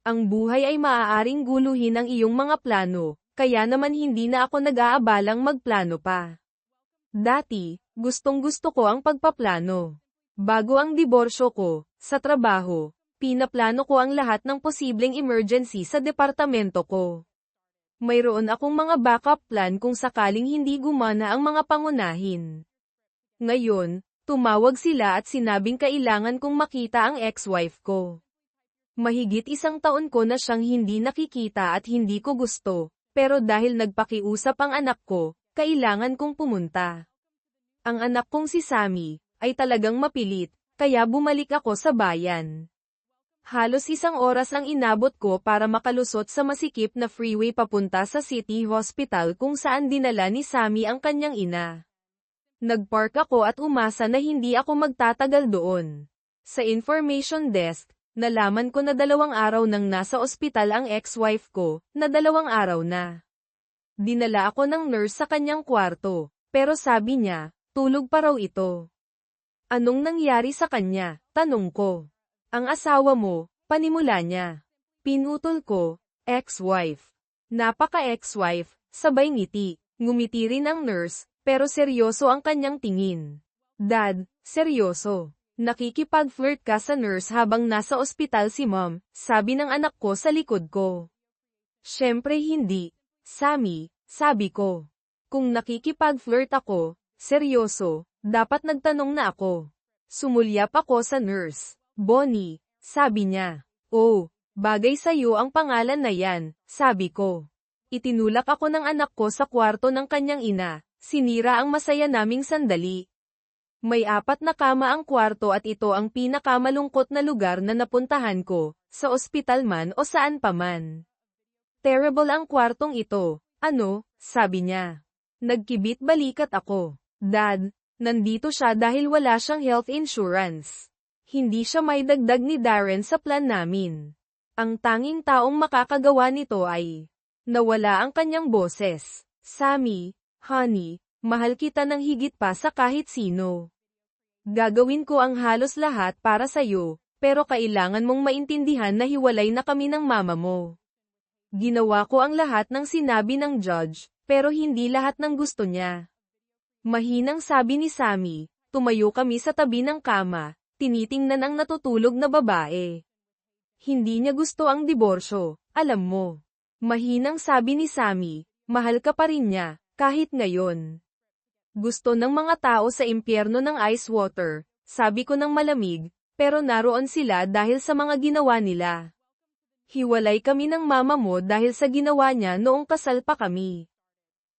Ang buhay ay maaaring guluhin ang iyong mga plano, kaya naman hindi na ako nag-aabalang magplano pa. Dati, gustong-gusto ko ang pagpaplano. Bago ang diborsyo ko, sa trabaho, pinaplano ko ang lahat ng posibleng emergency sa departamento ko. Mayroon akong mga backup plan kung sakaling hindi gumana ang mga pangunahin. Ngayon, tumawag sila at sinabing kailangan kong makita ang ex-wife ko. Mahigit 1 taon ko na siyang hindi nakikita at hindi ko gusto, pero dahil nagpakiusap ang anak ko, kailangan kong pumunta. Ang anak kong si Sammy, ay talagang mapilit, kaya bumalik ako sa bayan. Halos 1 oras ang inabot ko para makalusot sa masikip na freeway papunta sa City Hospital kung saan dinala ni Sammy ang kanyang ina. Nagpark ako at umasa na hindi ako magtatagal doon. Sa information desk, nalaman ko na 2 araw nang nasa ospital ang ex-wife ko, na 2 araw na. Dinala ako ng nurse sa kanyang kwarto, pero sabi niya, tulog pa raw ito. Anong nangyari sa kanya? Tanong ko. Ang asawa mo, panimula niya. Pinutol ko, ex-wife. Napaka-ex-wife, sabay ngiti. Ngumiti rin ang nurse, pero seryoso ang kanyang tingin. Dad, seryoso. Nakikipag-flirt ka sa nurse habang nasa ospital si mom, sabi ng anak ko sa likod ko. Syempre hindi. Sammy, sabi ko. Kung nakikipag-flirt ako, seryoso, dapat nagtanong na ako. Sumulyap ako sa nurse. Bonnie, sabi niya. Oh, bagay sa'yo ang pangalan na yan, sabi ko. Itinulak ako ng anak ko sa kwarto ng kanyang ina, sinira ang masaya naming sandali. May 4 na kama ang kwarto at ito ang pinakamalungkot na lugar na napuntahan ko, sa ospital man o saan pa man. Terrible ang kwartong ito, ano, sabi niya. Nagkibit balikat ako. Dad, nandito siya dahil wala siyang health insurance. Hindi siya may dagdag ni Darren sa plan namin. Ang tanging taong makakagawa nito ay nawala ang kanyang boses. Sammy, honey, mahal kita ng higit pa sa kahit sino. Gagawin ko ang halos lahat para sa'yo, pero kailangan mong maintindihan na hiwalay na kami ng mama mo. Ginawa ko ang lahat ng sinabi ng judge, pero hindi lahat ng gusto niya. Mahinang sabi ni Sammy, tumayo kami sa tabi ng kama. Tinitingnan ang natutulog na babae. Hindi niya gusto ang diborsyo, alam mo. Mahinang sabi ni Sammy, mahal ka pa rin niya, kahit ngayon. Gusto ng mga tao sa impyerno ng ice water, sabi ko ng malamig, pero naroon sila dahil sa mga ginawa nila. Hiwalay kami ng mama mo dahil sa ginawa niya noong kasal pa kami.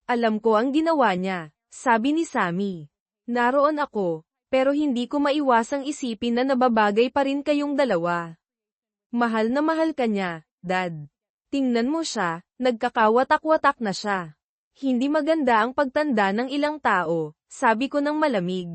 Alam ko ang ginawa niya, sabi ni Sammy. Naroon ako. Pero hindi ko maiwasang isipin na nababagay pa rin kayong dalawa. Mahal na mahal ka niya, Dad. Tingnan mo siya, nagkakawatak-watak na siya. Hindi maganda ang pagtanda ng ilang tao, sabi ko ng malamig.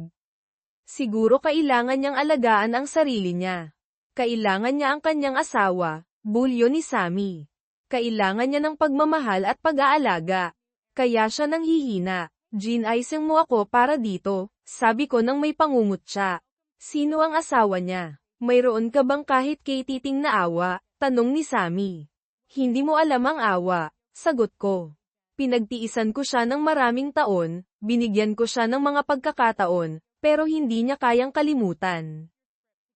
Siguro kailangan niyang alagaan ang sarili niya. Kailangan niya ang kanyang asawa, bulyo ni Sammy. Kailangan niya ng pagmamahal at pag-aalaga. Kaya siya nanghihina. Gin-icing mo ako para dito, sabi ko nang may pangungutya. Sino ang asawa niya? Mayroon ka bang kahit kay-titing na awa? Tanong ni Sammy. Hindi mo alam ang awa, sagot ko. Pinagtiisan ko siya ng maraming taon, binigyan ko siya ng mga pagkakataon, pero hindi niya kayang kalimutan.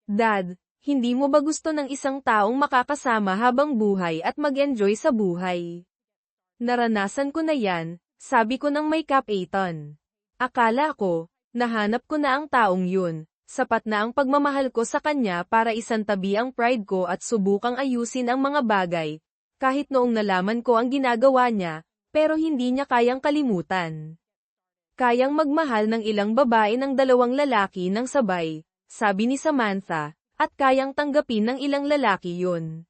Dad, hindi mo ba gusto ng isang taong makakasama habang buhay at mag-enjoy sa buhay? Naranasan ko na yan. Sabi ko ng may cap-aton. Akala ko, nahanap ko na ang taong yun, sapat na ang pagmamahal ko sa kanya para isantabi ang pride ko at subukang ayusin ang mga bagay, kahit noong nalaman ko ang ginagawa niya, pero hindi niya kayang kalimutan. Kayang magmahal ng ilang babae ng 2 lalaki ng sabay, sabi ni Samantha, at kayang tanggapin ng ilang lalaki yun.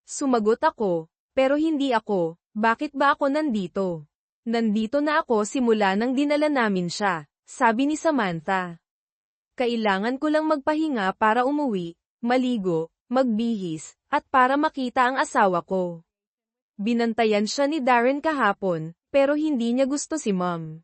Sumagot ako, pero hindi ako, bakit ba ako nandito? Nandito na ako simula nang dinala namin siya, sabi ni Samantha. Kailangan ko lang magpahinga para umuwi, maligo, magbihis, at para makita ang asawa ko. Binantayan siya ni Darren kahapon, pero hindi niya gusto si Mom.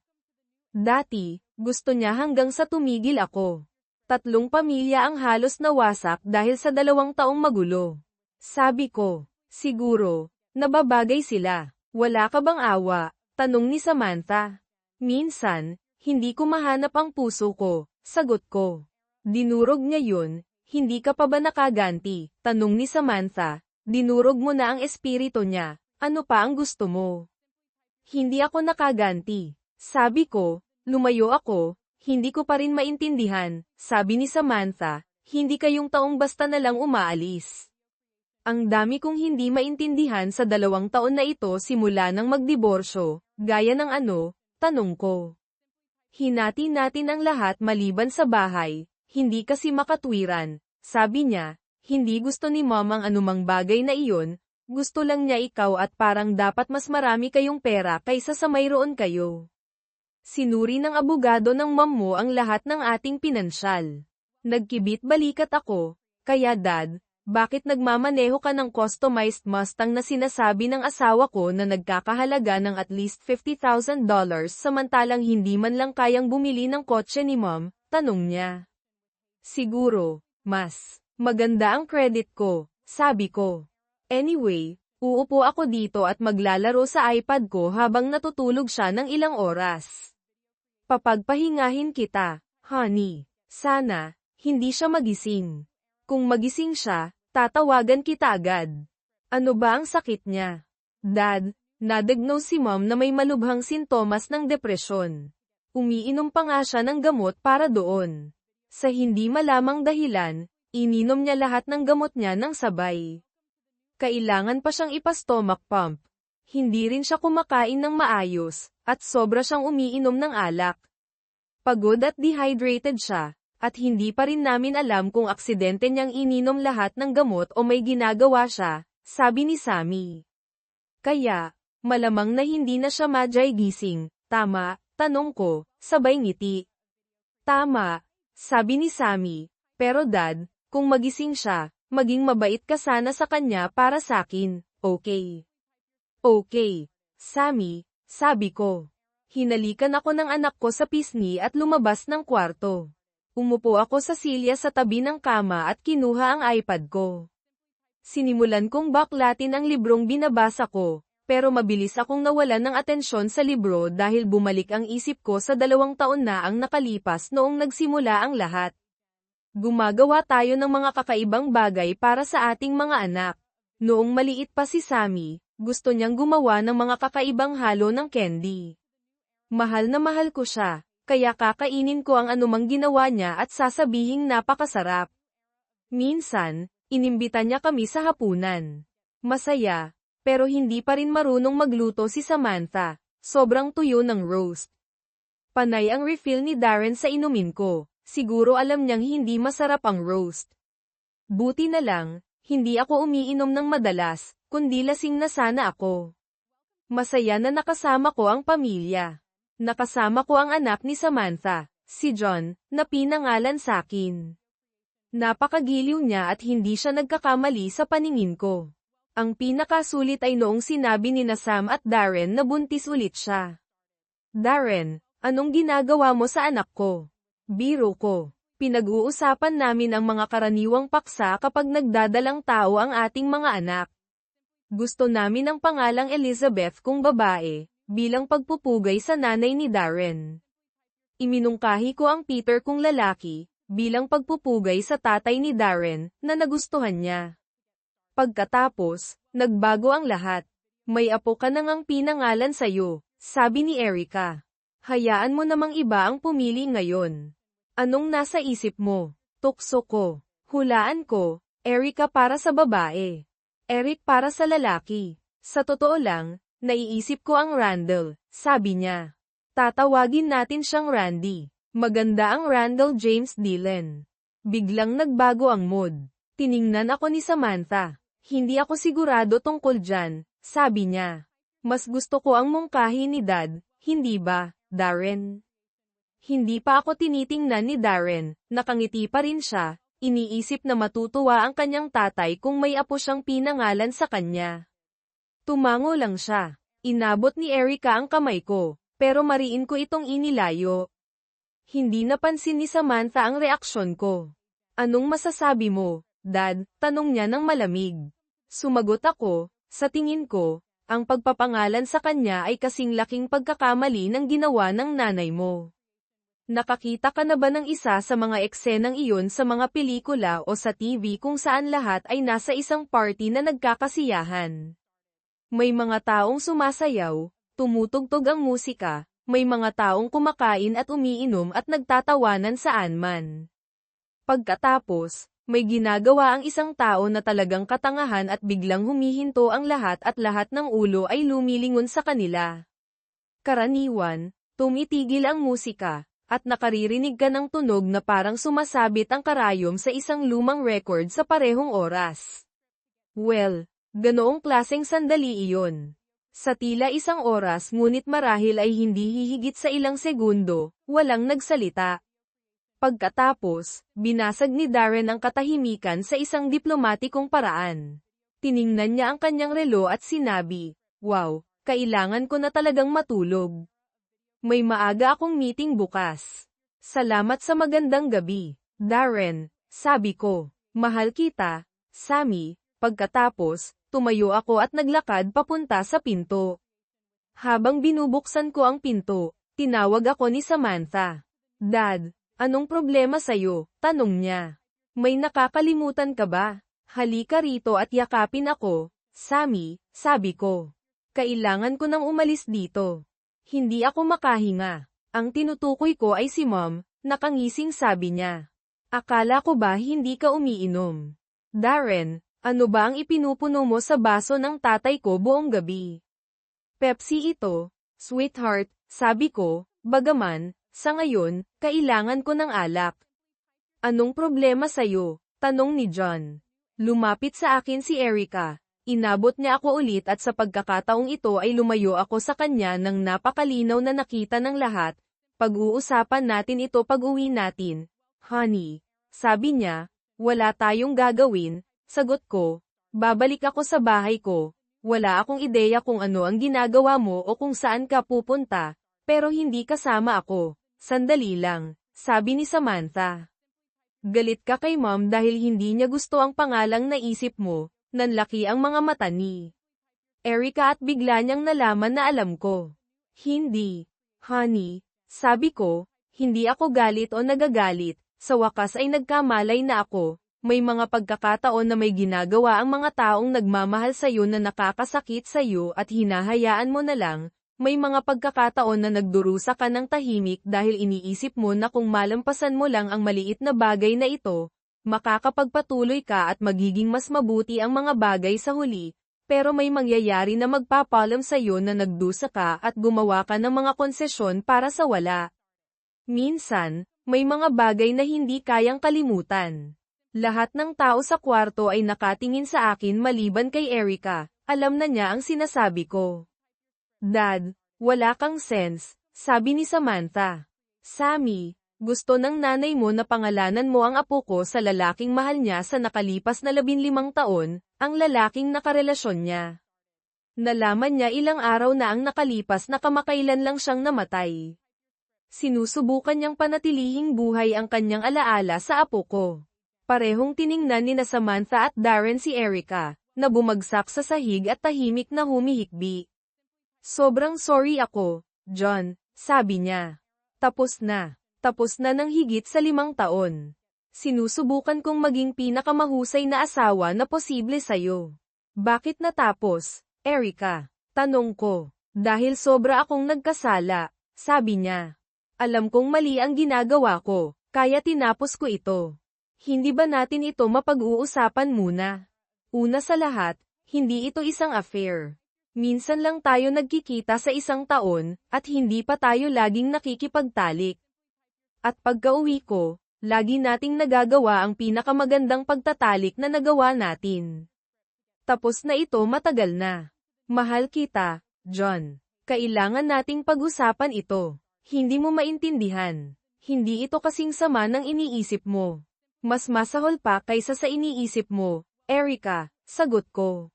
Dati, gusto niya hanggang sa tumigil ako. 3 pamilya ang halos nawasak dahil sa 2 taong magulo. Sabi ko, siguro, nababagay sila. Wala ka bang awa? Tanong ni Samantha. Minsan, hindi ko mahanap ang puso ko, sagot ko. Dinurog niya yun, hindi ka pa ba nakaganti? Tanong ni Samantha. Dinurog mo na ang espiritu niya, ano pa ang gusto mo? Hindi ako nakaganti. Sabi ko, lumayo ako, hindi ko pa rin maintindihan, sabi ni Samantha, hindi kayong taong basta na lang umaalis. Ang dami kong hindi maintindihan sa 2 taon na ito simula nang magdiborsyo, gaya ng ano, tanong ko. Hinati natin ang lahat maliban sa bahay, hindi kasi makatwiran, sabi niya, hindi gusto ni Mom ang anumang bagay na iyon, gusto lang niya ikaw at parang dapat mas marami kayong pera kaysa sa mayroon kayo. Sinuri ng abogado ng mom mo ang lahat ng ating pinansyal. Nagkibit balikat ako, kaya dad, bakit nagmamaneho ka ng customized Mustang na sinasabi ng asawa ko na nagkakahalaga ng at least $50,000 samantalang hindi man lang kayang bumili ng kotse ni Mom? Tanong niya. Siguro, mas maganda ang credit ko, sabi ko. Anyway, uupo ako dito at maglalaro sa iPad ko habang natutulog siya ng ilang oras. Papagpahingahin kita, honey. Sana, hindi siya magising. Kung magising siya, tatawagan kita agad. Ano ba ang sakit niya? Dad, na-diagnose si Mom na may malubhang sintomas ng depresyon. Umiinom pa nga siya ng gamot para doon. Sa hindi malamang dahilan, ininom niya lahat ng gamot niya ng sabay. Kailangan pa siyang ipa-stomach pump. Hindi rin siya kumakain ng maayos, at sobra siyang umiinom ng alak. Pagod at dehydrated siya. At hindi pa rin namin alam kung aksidente niyang ininom lahat ng gamot o may ginagawa siya, sabi ni Sammy. Kaya, malamang na hindi na siya madyay gising, tama, tanong ko, sabay ngiti. Tama, sabi ni Sammy, pero dad, kung magising siya, maging mabait ka sana sa kanya para sakin, okay? Okay, Sammy, sabi ko. Hinalikan ako ng anak ko sa pisngi at lumabas ng kwarto. Umupo ako sa silya sa tabi ng kama at kinuha ang iPad ko. Sinimulan kong baklatin ang librong binabasa ko, pero mabilis akong nawalan ng atensyon sa libro dahil bumalik ang isip ko sa 2 taon na ang nakalipas noong nagsimula ang lahat. Gumagawa tayo ng mga kakaibang bagay para sa ating mga anak. Noong maliit pa si Sammy, gusto niyang gumawa ng mga kakaibang halo ng candy. Mahal na mahal ko siya. Kaya kakainin ko ang anumang ginawa niya at sasabihing napakasarap. Minsan, inimbita niya kami sa hapunan. Masaya, pero hindi pa rin marunong magluto si Samantha, sobrang tuyo ng roast. Panay ang refill ni Darren sa inumin ko, siguro alam niyang hindi masarap ang roast. Buti na lang, hindi ako umiinom ng madalas, kundi lasing na sana ako. Masaya na nakasama ko ang pamilya. Nakasama ko ang anak ni Samantha, si John, na pinangalan sakin. Napakagiliw niya at hindi siya nagkakamali sa paningin ko. Ang pinakasulit ay noong sinabi ni Sam at Darren na buntis ulit siya. Darren, anong ginagawa mo sa anak ko? Biro ko. Pinag-uusapan namin ang mga karaniwang paksa kapag nagdadalang tao ang ating mga anak. Gusto namin ang pangalang Elizabeth kung babae, bilang pagpupugay sa nanay ni Darren. Iminungkahi ko ang Peter kung lalaki, bilang pagpupugay sa tatay ni Darren, na nagustuhan niya. Pagkatapos, nagbago ang lahat. May apo ka nang ang pinangalan sa'yo, sabi ni Erica. Hayaan mo namang iba ang pumili ngayon. Anong nasa isip mo? Tukso ko. Hulaan ko, Erica para sa babae. Eric para sa lalaki. Sa totoo lang, naiisip ko ang Randall, sabi niya. Tatawagin natin siyang Randy. Maganda ang Randall James Dillon. Biglang nagbago ang mood. Tiningnan ako ni Samantha. Hindi ako sigurado tungkol dyan, sabi niya. Mas gusto ko ang mungkahi ni Dad, hindi ba, Darren? Hindi pa ako tinitingnan ni Darren, nakangiti pa rin siya, iniisip na matutuwa ang kanyang tatay kung may apo siyang pinangalan sa kanya. Tumango lang siya. Inabot ni Erica ang kamay ko, pero mariin ko itong inilayo. Hindi napansin ni Samantha ang reaksyon ko. Anong masasabi mo, Dad? Tanong niya ng malamig. Sumagot ako, sa tingin ko, ang pagpapangalan sa kanya ay kasing laking pagkakamali ng ginawa ng nanay mo. Nakakita ka na ba ng isa sa mga eksenang iyon sa mga pelikula o sa TV kung saan lahat ay nasa isang party na nagkakasiyahan? May mga taong sumasayaw, tumutugtog ang musika, may mga taong kumakain at umiinom at nagtatawanan saan man. Pagkatapos, may ginagawa ang isang tao na talagang katangahan at biglang humihinto ang lahat at lahat ng ulo ay lumilingon sa kanila. Karaniwan, tumitigil ang musika, at nakaririnig ka ng tunog na parang sumasabit ang karayom sa isang lumang record sa parehong oras. Well, ganoong klaseng sandali iyon. Sa tila isang oras ngunit marahil ay hindi hihigit sa ilang segundo, walang nagsalita. Pagkatapos, binasag ni Darren ang katahimikan sa isang diplomatikong paraan. Tiningnan niya ang kanyang relo at sinabi, "Wow, kailangan ko na talagang matulog. May maaga akong meeting bukas. Salamat sa magandang gabi, Darren," sabi ko. "Mahal kita, Sammy." Pagkatapos, tumayo ako at naglakad papunta sa pinto. Habang binubuksan ko ang pinto, tinawag ako ni Samantha. "Dad, anong problema sa'yo?" tanong niya. "May nakakalimutan ka ba? Halika rito at yakapin ako, Sammy," sabi ko. "Kailangan ko nang umalis dito. Hindi ako makahinga." Ang tinutukoy ko ay si Mom, nakangising sabi niya. "Akala ko ba hindi ka umiinom? Darren, ano ba ang ipinupuno mo sa baso ng tatay ko buong gabi?" "Pepsi ito, sweetheart," sabi ko, bagaman, sa ngayon, kailangan ko ng alak. "Anong problema sa'yo?" tanong ni John. Lumapit sa akin si Erica. Inabot niya ako ulit at sa pagkakataong ito ay lumayo ako sa kanya nang napakalinaw na nakita ng lahat. "Pag-uusapan natin ito pag-uwi natin, honey," sabi niya. "Wala tayong gagawin," sagot ko. "Babalik ako sa bahay ko. Wala akong ideya kung ano ang ginagawa mo o kung saan ka pupunta, pero hindi kasama ako." "Sandali lang," sabi ni Samantha. "Galit ka kay Mom dahil hindi niya gusto ang pangalang naisip mo." Nanlaki ang mga mata ni Erica at bigla niyang nalaman na alam ko. "Hindi, honey," sabi ko, "hindi ako galit o nagagalit, sa wakas ay nagkamalay na ako. May mga pagkakataon na may ginagawa ang mga taong nagmamahal sa'yo na nakakasakit sa'yo at hinahayaan mo na lang. May mga pagkakataon na nagdurusa ka ng tahimik dahil iniisip mo na kung malampasan mo lang ang maliit na bagay na ito, makakapagpatuloy ka at magiging mas mabuti ang mga bagay sa huli, pero may mangyayari na magpapalam sa'yo na nagdusa ka at gumawa ka ng mga konsesyon para sa wala. Minsan, may mga bagay na hindi kayang kalimutan." Lahat ng tao sa kwarto ay nakatingin sa akin maliban kay Erica. Alam na niya ang sinasabi ko. "Dad, wala kang sense," sabi ni Samantha. "Sammy, gusto ng nanay mo na pangalanan mo ang apo ko sa lalaking mahal niya sa nakalipas na 15 taon, ang lalaking nakarelasyon niya. Nalaman niya ilang araw na ang nakalipas na kamakailan lang siyang namatay. Sinusubukan niyang panatilihing buhay ang kanyang alaala sa apo ko." Parehong tiningnan ni na Samantha at Darren si Erica, na bumagsak sa sahig at tahimik na humihikbi. "Sobrang sorry ako, John," sabi niya. Tapos na ng higit sa 5 taon. Sinusubukan kong maging pinakamahusay na asawa na posible sa'yo." "Bakit natapos, Erica?" tanong ko. "Dahil sobra akong nagkasala," sabi niya. "Alam kong mali ang ginagawa ko, kaya tinapos ko ito. Hindi ba natin ito mapag-uusapan muna? Una sa lahat, hindi ito isang affair. Minsan lang tayo nagkikita sa isang taon, at hindi pa tayo laging nakikipagtalik. At pagka-uwi ko, lagi nating nagagawa ang pinakamagandang pagtatalik na nagawa natin. Tapos na ito matagal na. Mahal kita, John. Kailangan nating pag-usapan ito. Hindi mo maintindihan. Hindi ito kasing sama ng iniisip mo. Mas masahol pa kaysa sa iniisip mo, Erica," sagot ko.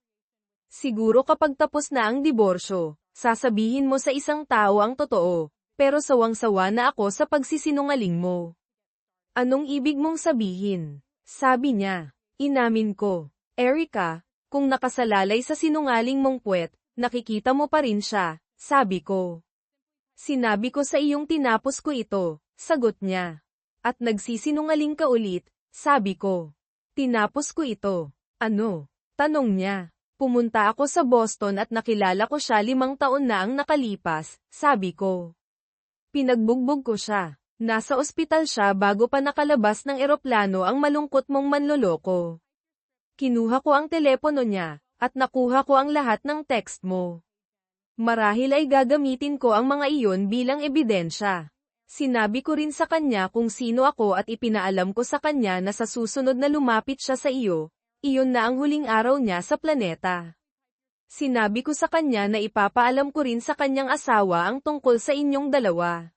"Siguro kapag tapos na ang diborsyo, sasabihin mo sa isang tao ang totoo, pero sawang-sawa na ako sa pagsisinungaling mo." "Anong ibig mong sabihin?" sabi niya. Inamin ko, "Erica, Kung nakasalalay sa sinungaling mong puwet, nakikita mo pa rin siya, sabi ko. Sinabi ko sa iyong tinapos ko ito, sagot niya. At nagsisinungaling ka ulit, sabi ko. Tinapos ko ito. Ano? Tanong niya. Pumunta ako sa Boston at nakilala ko siya 5 taon na ang nakalipas, sabi ko. Pinagbugbog ko siya. Nasa ospital siya bago pa nakalabas ng eroplano ang malungkot mong manloloko. Kinuha ko ang telepono niya, at nakuha ko ang lahat ng text mo. Marahil ay gagamitin ko ang mga iyon bilang ebidensya. Sinabi ko rin sa kanya kung sino ako at ipinaalam ko sa kanya na sa susunod na lumapit siya sa iyo, iyon na ang huling araw niya sa planeta. Sinabi ko sa kanya na ipapaalam ko rin sa kanyang asawa ang tungkol sa inyong dalawa.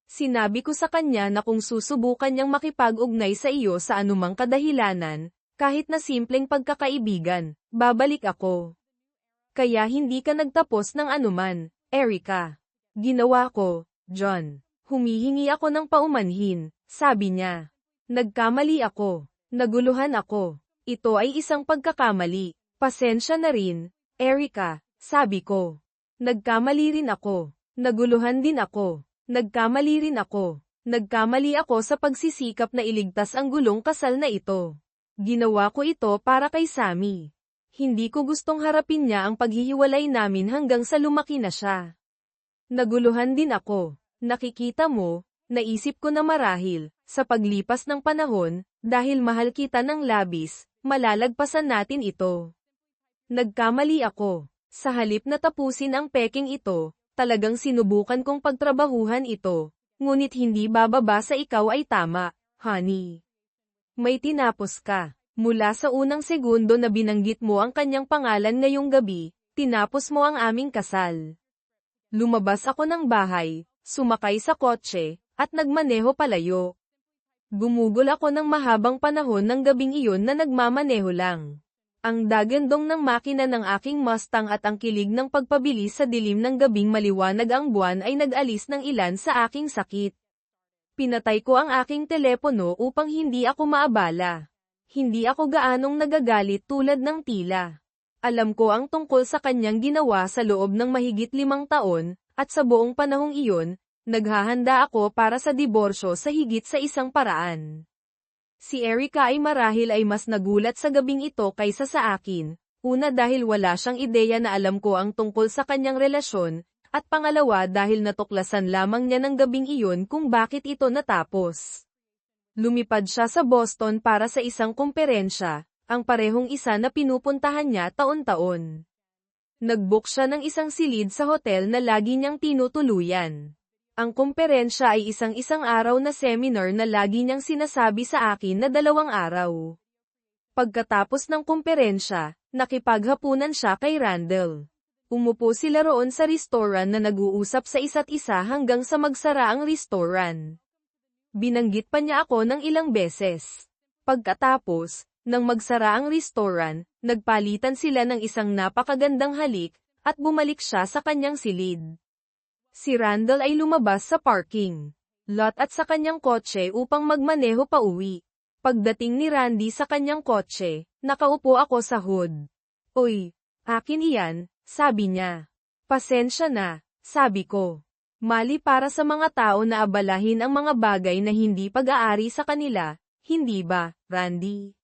Sinabi ko sa kanya na kung susubukan niyang makipag-ugnay sa iyo sa anumang kadahilanan, kahit na simpleng pagkakaibigan, babalik ako. Kaya hindi ka nagtapos ng anuman, Erica. Ginawa ko, John. Humihingi ako ng paumanhin, sabi niya. Nagkamali ako. Naguluhan ako. Ito ay isang pagkakamali. Pasensya na rin, Erica, sabi ko. Nagkamali rin ako. Naguluhan din ako. Nagkamali rin ako. Nagkamali ako sa pagsisikap na iligtas ang gulong kasal na ito. Ginawa ko ito para kay Sammy. Hindi ko gustong harapin niya ang paghihiwalay namin hanggang sa lumaki na siya. Naguluhan din ako. Nakikita mo, naisip ko na marahil, sa paglipas ng panahon, dahil mahal kita ng labis, malalagpasan natin ito. Nagkamali ako. Sa halip na tapusin ang peking ito, talagang sinubukan kong pagtrabahuhan ito, ngunit hindi bababa sa ikaw ay tama, honey. May tinapos ka. Mula sa unang segundo na binanggit mo ang kanyang pangalan ngayong gabi, tinapos mo ang aming kasal. Lumabas ako ng bahay, sumakay sa kotse, at nagmaneho palayo. Gumugol ako ng mahabang panahon ng gabing iyon na nagmamaneho lang. Ang dagandong ng makina ng aking Mustang at ang kilig ng pagpabilis sa dilim ng gabing maliwanag ang buwan ay nag-alis ng ilan sa aking sakit. Pinatay ko ang aking telepono upang hindi ako maabala. Hindi ako gaanong nagagalit tulad ng tila. Alam ko ang tungkol sa kanyang ginawa sa loob ng mahigit 5 taon, at sa buong panahong iyon, naghahanda ako para sa diborsyo sa higit sa isang paraan. Si Erica ay marahil ay mas nagulat sa gabing ito kaysa sa akin, una dahil wala siyang ideya na alam ko ang tungkol sa kanyang relasyon, at pangalawa dahil natuklasan lamang niya ng gabing iyon kung bakit ito natapos. Lumipad siya sa Boston para sa isang kumperensya, ang parehong isa na pinupuntahan niya taon-taon. Nag-book siya ng isang silid sa hotel na lagi niyang tinutuluyan. Ang kumperensya ay isang araw na seminar na lagi niyang sinasabi sa akin na 2 araw. Pagkatapos ng kumperensya, nakipaghapunan siya kay Randall. Umupo sila roon sa restaurant na nag-uusap sa isa't isa hanggang sa magsara ang restaurant. Binanggit pa niya ako ng ilang beses. Pagkatapos, nang magsara ang restaurant, nagpalitan sila ng isang napakagandang halik, at bumalik siya sa kanyang silid. Si Randall ay lumabas sa parking lot at sa kanyang kotse upang magmaneho pa uwi. Pagdating ni Randy sa kanyang kotse, nakaupo ako sa hood. Uy, akin iyan, sabi niya. Pasensya na, sabi ko. Mali para sa mga tao na abalahin ang mga bagay na hindi pag-aari sa kanila, hindi ba, Randy?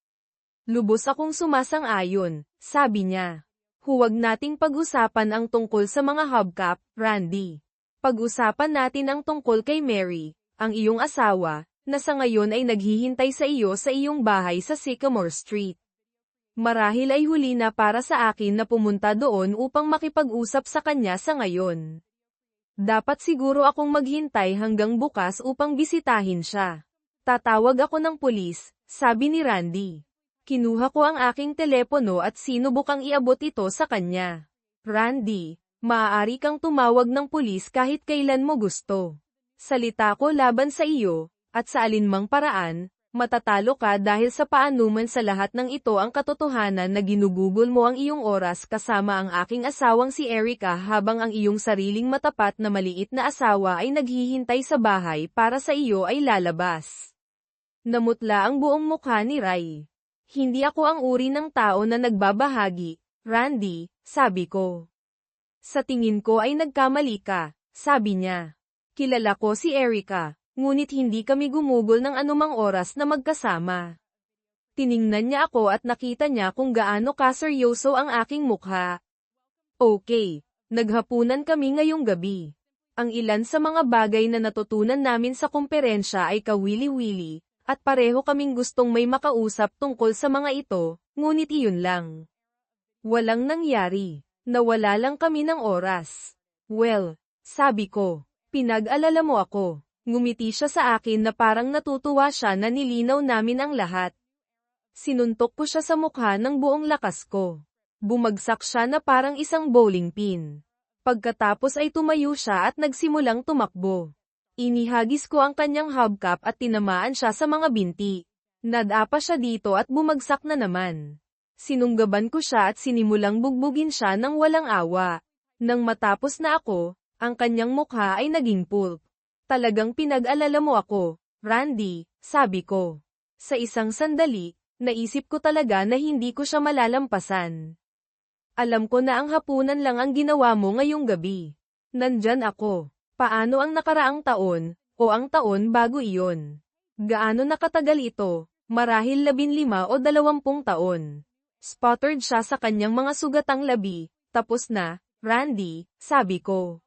Lubos akong sumasang-ayon, sabi niya. Huwag nating pag-usapan ang tungkol sa mga hubcap, Randy. Pag-usapan natin ang tungkol kay Mary, ang iyong asawa, na sa ngayon ay naghihintay sa iyo sa iyong bahay sa Sycamore Street. Marahil ay huli na para sa akin na pumunta doon upang makipag-usap sa kanya sa ngayon. Dapat siguro akong maghintay hanggang bukas upang bisitahin siya. Tatawag ako ng pulis, sabi ni Randy. Kinuha ko ang aking telepono at sinubukang iabot ito sa kanya. Randy, maaari kang tumawag ng pulis kahit kailan mo gusto. Salita ko laban sa iyo, at sa alinmang paraan, matatalo ka dahil sa paanuman sa lahat ng ito ang katotohanan na ginugugol mo ang iyong oras kasama ang aking asawang si Erica habang ang iyong sariling matapat na maliit na asawa ay naghihintay sa bahay para sa iyo ay lalabas. Namutla ang buong mukha ni Ray. Hindi ako ang uri ng tao na nagbabahagi, Randy, sabi ko. Sa tingin ko ay nagkamali ka, sabi niya. Kilala ko si Erica, ngunit hindi kami gumugol ng anumang oras na magkasama. Tiningnan niya ako at nakita niya kung gaano kaseryoso ang aking mukha. Okay, naghapunan kami ngayong gabi. Ang ilan sa mga bagay na natutunan namin sa komperensya ay kawili-wili, at pareho kaming gustong may makausap tungkol sa mga ito, ngunit iyon lang. Walang nangyari. Nawala lang kami ng oras. Well, sabi ko. Pinag-alala mo ako. Ngumiti siya sa akin na parang natutuwa siya na nilinaw namin ang lahat. Sinuntok ko siya sa mukha ng buong lakas ko. Bumagsak siya na parang isang bowling pin. Pagkatapos ay tumayo siya at nagsimulang tumakbo. Inihagis ko ang kanyang hubcap at tinamaan siya sa mga binti. Nadapa siya dito at bumagsak na naman. Sinunggaban ko siya at sinimulang bugbugin siya ng walang awa. Nang matapos na ako, ang kanyang mukha ay naging pulp. Talagang pinag-alala mo ako, Randy, sabi ko. Sa isang sandali, naisip ko talaga na hindi ko siya malalampasan. Alam ko na ang hapunan lang ang ginawa mo ngayong gabi. Nandyan ako. Paano ang nakaraang taon, o ang taon bago iyon? Gaano nakatagal ito? Marahil 15 o 20 taon. Sputtered siya sa kanyang mga sugatang labi. Tapos na, Randy, sabi ko.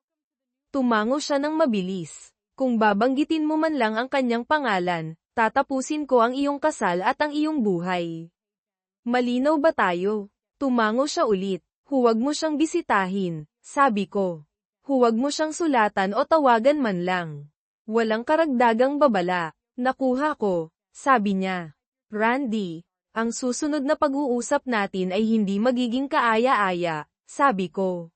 Tumango siya ng mabilis. Kung babanggitin mo man lang ang kanyang pangalan, tatapusin ko ang iyong kasal at ang iyong buhay. Malinaw ba tayo? Tumango siya ulit. Huwag mo siyang bisitahin, sabi ko. Huwag mo siyang sulatan o tawagan man lang. Walang karagdagang babala. Nakuha ko, sabi niya. Randy, ang susunod na pag-uusap natin ay hindi magiging kaaya-aya, sabi ko.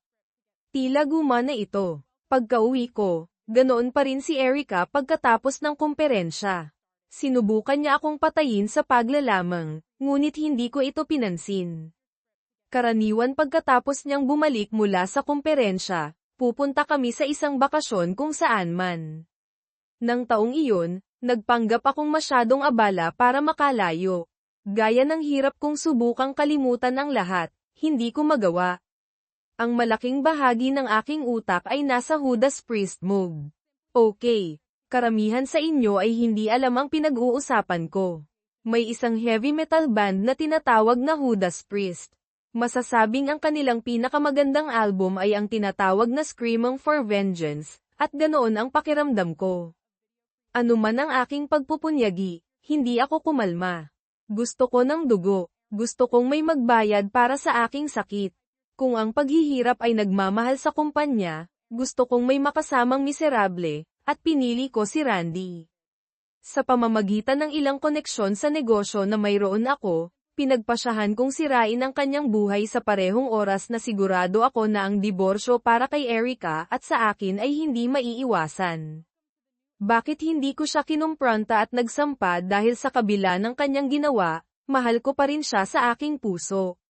Tila gumana ito. Pagka-uwi ko, ganoon pa rin si Erica pagkatapos ng komperensya. Sinubukan niya akong patayin sa paglalamang, ngunit hindi ko ito pinansin. Karaniwan pagkatapos niyang bumalik mula sa komperensya, pupunta kami sa isang bakasyon kung saan man. Nang taong iyon, nagpanggap akong masyadong abala para makalayo. Gaya ng hirap kong subukang kalimutan ang lahat, hindi ko magawa. Ang malaking bahagi ng aking utak ay nasa Judas Priest mode. Okay, karamihan sa inyo ay hindi alam ang pinag-uusapan ko. May isang heavy metal band na tinatawag na Judas Priest. Masasabing ang kanilang pinakamagandang album ay ang tinatawag na Screaming for Vengeance, at ganoon ang pakiramdam ko. Ano man ang aking pagpupunyagi, hindi ako kumalma. Gusto ko ng dugo, gusto kong may magbayad para sa aking sakit. Kung ang paghihirap ay nagmamahal sa kumpanya, gusto kong may makasamang miserable, at pinili ko si Randy. Sa pamamagitan ng ilang koneksyon sa negosyo na mayroon ako, pinagpasyahan kong sirain ang kanyang buhay sa parehong oras na sigurado ako na ang diborsyo para kay Erica at sa akin ay hindi maiiwasan. Bakit hindi ko siya kinumpronta at nagsampa dahil sa kabila ng kanyang ginawa, mahal ko pa rin siya sa aking puso.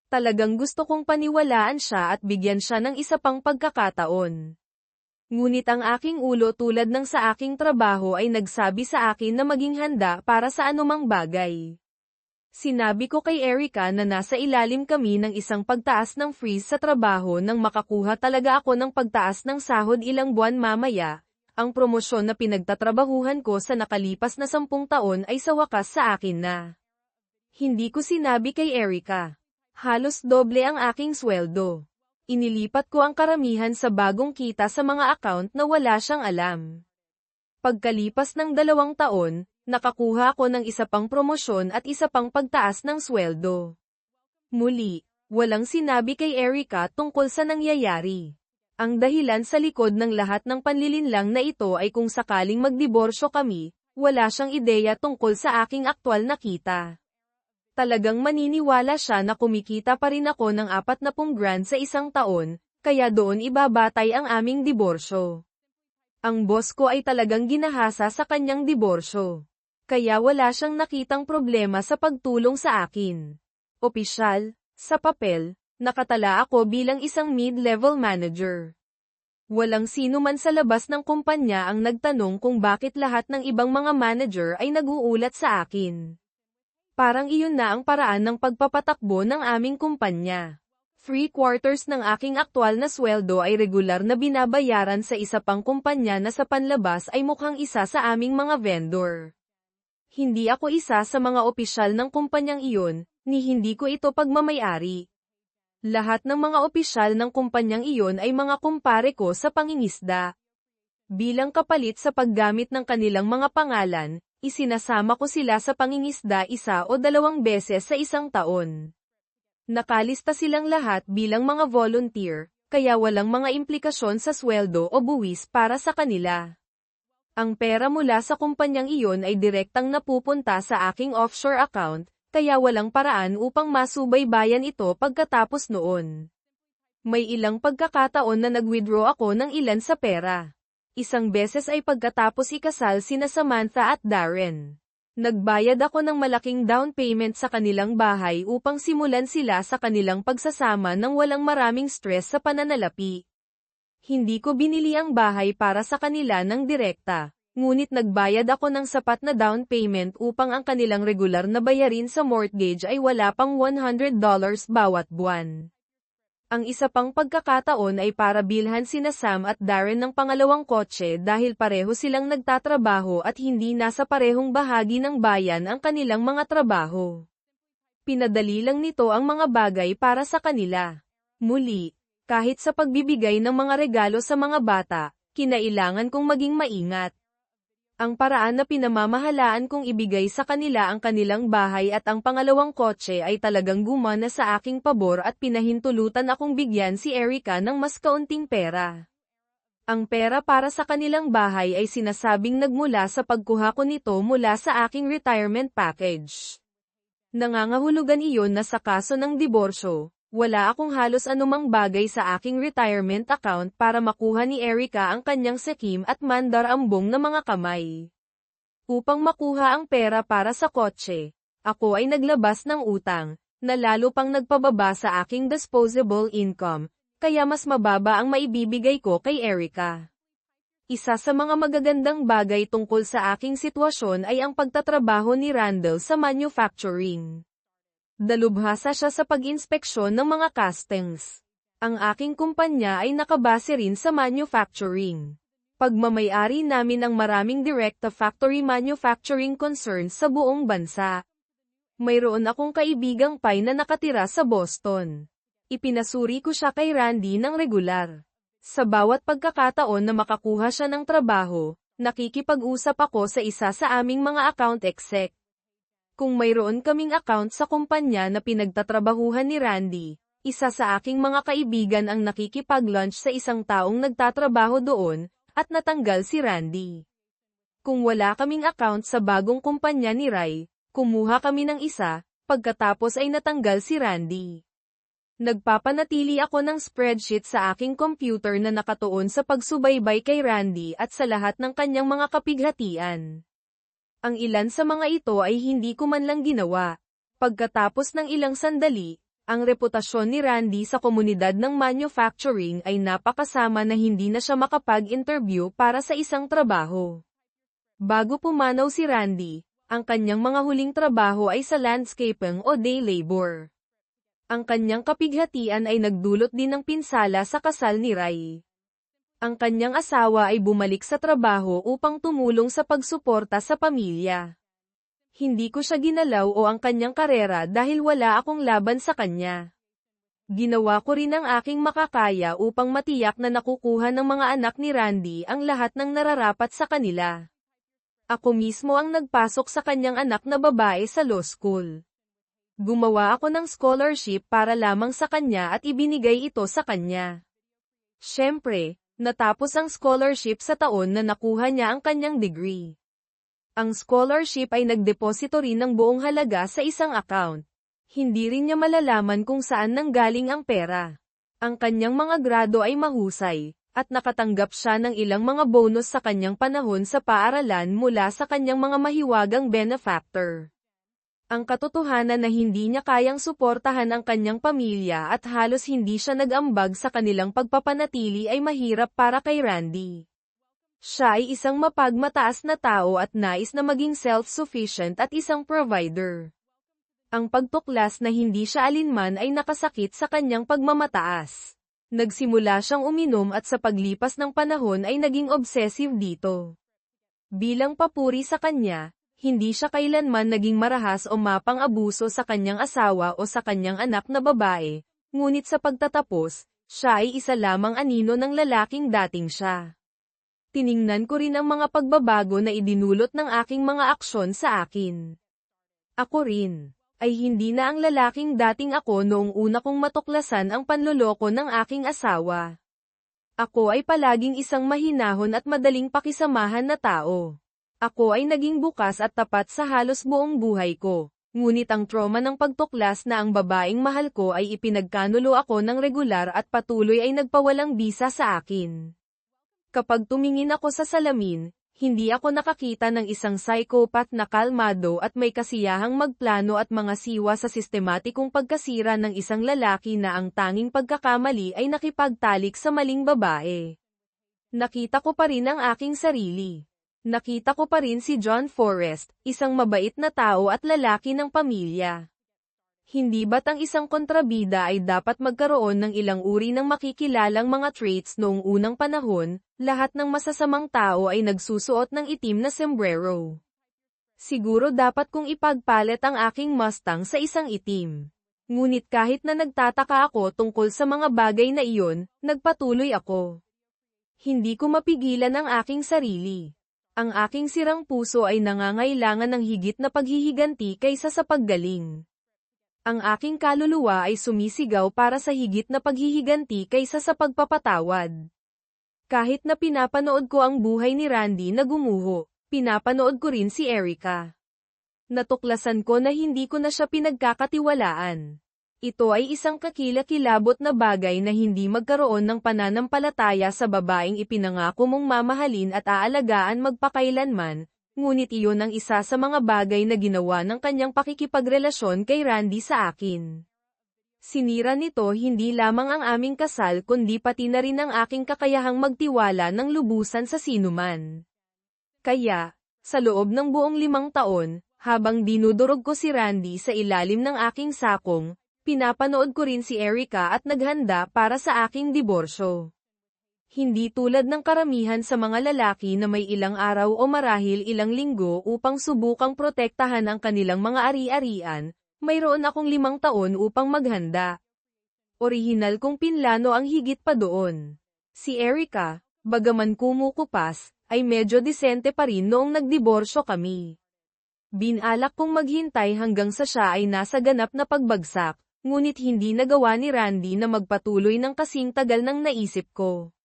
Talagang gusto kong paniwalaan siya at bigyan siya ng isa pang pagkakataon. Ngunit ang aking ulo tulad ng sa aking trabaho ay nagsabi sa akin na maging handa para sa anumang bagay. Sinabi ko kay Erica na nasa ilalim kami ng isang pagtaas ng freeze sa trabaho nang makakuha talaga ako ng pagtaas ng sahod ilang buwan mamaya. Ang promosyon na pinagtatrabahuhan ko sa nakalipas na 10 taon ay sa wakas sa akin na. Hindi ko sinabi kay Erica. Halos doble ang aking sweldo. Inilipat ko ang karamihan sa bagong kita sa mga account na wala siyang alam. Pagkalipas ng 2 taon, nakakuha ko ng isa pang promosyon at isa pang pagtaas ng sweldo. Muli, walang sinabi kay Erica tungkol sa nangyayari. Ang dahilan sa likod ng lahat ng panlilinlang na ito ay kung sakaling magdiborsyo kami, wala siyang ideya tungkol sa aking aktwal na kita. Talagang maniniwala siya na kumikita pa rin ako ng 40,000 sa isang taon, kaya doon ibabatay ang aming diborsyo. Ang boss ko ay talagang ginahasa sa kanyang diborsyo. Kaya wala siyang nakitang problema sa pagtulong sa akin. Opisyal, sa papel, nakatala ako bilang isang mid-level manager. Walang sino man sa labas ng kumpanya ang nagtanong kung bakit lahat ng ibang mga manager ay nag-uulat sa akin. Parang iyon na ang paraan ng pagpapatakbo ng aming kumpanya. 3/4 ng aking aktwal na sweldo ay regular na binabayaran sa isa pang kumpanya na sa panlabas ay mukhang isa sa aming mga vendor. Hindi ako isa sa mga opisyal ng kumpanyang iyon, ni hindi ko ito pagmamayari. Lahat ng mga opisyal ng kumpanyang iyon ay mga kumpare ko sa pangingisda. Bilang kapalit sa paggamit ng kanilang mga pangalan, isinasama ko sila sa pangingisda 1 o 2 beses sa isang taon. Nakalista silang lahat bilang mga volunteer, kaya walang mga implikasyon sa sweldo o buwis para sa kanila. Ang pera mula sa kumpanyang iyon ay direktang napupunta sa aking offshore account, kaya walang paraan upang masubaybayan ito pagkatapos noon. May ilang pagkakataon na nag-withdraw ako ng ilan sa pera. Isang beses ay pagkatapos ikasal sina Samantha at Darren. Nagbayad ako ng malaking down payment sa kanilang bahay upang simulan sila sa kanilang pagsasama nang walang maraming stress sa pananalapi. Hindi ko binili ang bahay para sa kanila ng direkta, ngunit nagbayad ako ng sapat na down payment upang ang kanilang regular na bayarin sa mortgage ay wala pang $100 bawat buwan. Ang isa pang pagkakataon ay para bilhan sina Sam at Darren ng pangalawang kotse dahil pareho silang nagtatrabaho at hindi nasa parehong bahagi ng bayan ang kanilang mga trabaho. Pinadali lang nito ang mga bagay para sa kanila. Muli, kahit sa pagbibigay ng mga regalo sa mga bata, kinailangan kong maging maingat. Ang paraan na pinamamahalaan kong ibigay sa kanila ang kanilang bahay at ang pangalawang kotse ay talagang gumana sa aking pabor at pinahintulutan akong bigyan si Erica ng mas kaunting pera. Ang pera para sa kanilang bahay ay sinasabing nagmula sa pagkuha ko nito mula sa aking retirement package. Nangangahulugan iyon na sa kaso ng diborsyo, wala akong halos anumang bagay sa aking retirement account para makuha ni Erica ang kanyang sakim at mandarambong na mga kamay. Upang makuha ang pera para sa kotse, ako ay naglabas ng utang, na lalo pang nagpababa sa aking disposable income, kaya mas mababa ang maibibigay ko kay Erica. Isa sa mga magagandang bagay tungkol sa aking sitwasyon ay ang pagtatrabaho ni Randall sa manufacturing. Dalubhasa siya sa pag-inspeksyon ng mga castings. Ang aking kumpanya ay nakabase rin sa manufacturing. Pagmamayari namin ang maraming direct-to-factory manufacturing concerns sa buong bansa. Mayroon akong kaibigang Pai na nakatira sa Boston. Ipinasuri ko siya kay Randy ng regular. Sa bawat pagkakataon na makakuha siya ng trabaho, nakikipag-usap ako sa isa sa aming mga account exec. Kung mayroon kaming account sa kumpanya na pinagtatrabahuhan ni Randy, isa sa aking mga kaibigan ang nakikipag-lunch sa isang taong nagtatrabaho doon, at natanggal si Randy. Kung wala kaming account sa bagong kumpanya ni Rai, kumuha kami ng isa, pagkatapos ay natanggal si Randy. Nagpapanatili ako ng spreadsheet sa aking computer na nakatuon sa pagsubaybay kay Randy at sa lahat ng kanyang mga kapighatian. Ang ilan sa mga ito ay hindi ko man lang ginawa. Pagkatapos ng ilang sandali, ang reputasyon ni Randy sa komunidad ng manufacturing ay napakasama na hindi na siya makapag-interview para sa isang trabaho. Bago pumanaw si Randy, ang kanyang mga huling trabaho ay sa landscaping o day labor. Ang kanyang kapighatian ay nagdulot din ng pinsala sa kasal ni Rai. Ang kanyang asawa ay bumalik sa trabaho upang tumulong sa pagsuporta sa pamilya. Hindi ko siya ginalaw o ang kanyang karera dahil wala akong laban sa kanya. Ginawa ko rin ang aking makakaya upang matiyak na nakukuha ng mga anak ni Randy ang lahat ng nararapat sa kanila. Ako mismo ang nagpasok sa kanyang anak na babae sa law school. Gumawa ako ng scholarship para lamang sa kanya at ibinigay ito sa kanya. Siyempre, natapos ang scholarship sa taon na nakuha niya ang kanyang degree. Ang scholarship ay nagdeposito rin ng buong halaga sa isang account. Hindi rin niya malalaman kung saan nanggaling ang pera. Ang kanyang mga grado ay mahusay, at nakatanggap siya ng ilang mga bonus sa kanyang panahon sa paaralan mula sa kanyang mga mahiwagang benefactor. Ang katotohanan na hindi niya kayang suportahan ang kanyang pamilya at halos hindi siya nag-ambag sa kanilang pagpapanatili ay mahirap para kay Randy. Siya ay isang mapagmataas na tao at nais na maging self-sufficient at isang provider. Ang pagtuklas na hindi siya alinman ay nakasakit sa kanyang pagmamataas. Nagsimula siyang uminom at sa paglipas ng panahon ay naging obsessive dito. Bilang papuri sa kanya, hindi siya kailanman naging marahas o mapang-abuso sa kanyang asawa o sa kanyang anak na babae, ngunit sa pagtatapos, siya ay isa lamang anino ng lalaking dating siya. Tiningnan ko rin ang mga pagbabago na idinulot ng aking mga aksyon sa akin. Ako rin ay hindi na ang lalaking dating ako noong una kong matuklasan ang panloloko ng aking asawa. Ako ay palaging isang mahinahon at madaling pakisamahan na tao. Ako ay naging bukas at tapat sa halos buong buhay ko, ngunit ang trauma ng pagtuklas na ang babaeng mahal ko ay ipinagkanulo ako ng regular at patuloy ay nagpawalang bisa sa akin. Kapag tumingin ako sa salamin, hindi ako nakakita ng isang psychopath na kalmado at may kasiyahang magplano at mga siwa sa sistematikong pagkasira ng isang lalaki na ang tanging pagkakamali ay nakipagtalik sa maling babae. Nakita ko pa rin ang aking sarili. Nakita ko pa rin si John Forrest, isang mabait na tao at lalaki ng pamilya. Hindi ba't ang isang kontrabida ay dapat magkaroon ng ilang uri ng makikilalang mga traits noong unang panahon? Lahat ng masasamang tao ay nagsusuot ng itim na sombrero. Siguro dapat kong ipagpalit ang aking Mustang sa isang itim. Ngunit kahit na nagtataka ako tungkol sa mga bagay na iyon, nagpatuloy ako. Hindi ko mapigilan ang aking sarili. Ang aking sirang puso ay nangangailangan ng higit na paghihiganti kaysa sa paggaling. Ang aking kaluluwa ay sumisigaw para sa higit na paghihiganti kaysa sa pagpapatawad. Kahit na pinapanood ko ang buhay ni Randy na gumuho, pinapanood ko rin si Erica. Natuklasan ko na hindi ko na siya pinagkakatiwalaan. Ito ay isang kakilakilabot na bagay na hindi magkaroon ng pananampalataya sa babaeng ipinangako mong mamahalin at aalagaan magpakailanman. Ngunit iyon ang isa sa mga bagay na ginawa ng kanyang pakikipagrelasyon kay Randy sa akin. Sinira nito hindi lamang ang aming kasal kundi pati na rin ang aking kakayahang magtiwala ng lubusan sa sinuman. Kaya, sa loob ng buong 5 taon, habang dinudurog ko si Randy sa ilalim ng aking sakong, pinapanood ko rin si Erica at naghanda para sa aking diborsyo. Hindi tulad ng karamihan sa mga lalaki na may ilang araw o marahil ilang linggo upang subukang protektahan ang kanilang mga ari-arian, mayroon akong 5 taon upang maghanda. Orihinal kong pinlano ang higit pa doon. Si Erica, bagaman kumukupas, ay medyo disente pa rin noong nagdiborsyo kami. Binalak kong maghintay hanggang sa siya ay nasa ganap na pagbagsak, ngunit hindi nagawa ni Randy na magpatuloy ng kasing tagal ng naisip ko.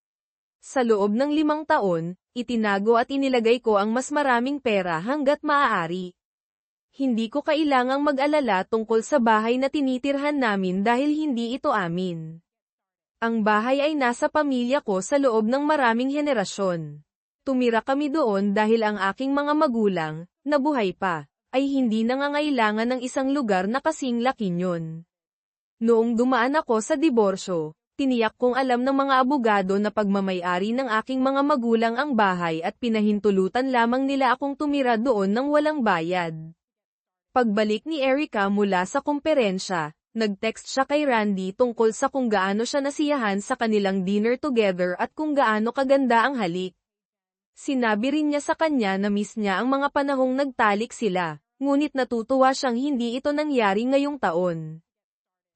Sa loob ng 5 taon, itinago at inilagay ko ang mas maraming pera hanggat maaari. Hindi ko kailangang mag-alala tungkol sa bahay na tinitirhan namin dahil hindi ito amin. Ang bahay ay nasa pamilya ko sa loob ng maraming henerasyon. Tumira kami doon dahil ang aking mga magulang, na buhay pa, ay hindi nangangailangan ng isang lugar na kasing laki niyon. Noong dumaan ako sa diborsyo, tiniyak kong alam ng mga abogado na pagmamay-ari ng aking mga magulang ang bahay at pinahintulutan lamang nila akong tumira doon ng walang bayad. Pagbalik ni Erica mula sa komperensya, nag-text siya kay Randy tungkol sa kung gaano siya nasiyahan sa kanilang dinner together at kung gaano kaganda ang halik. Sinabi rin niya sa kanya na miss niya ang mga panahong nagtalik sila, ngunit natutuwa siyang hindi ito nangyari ngayong taon.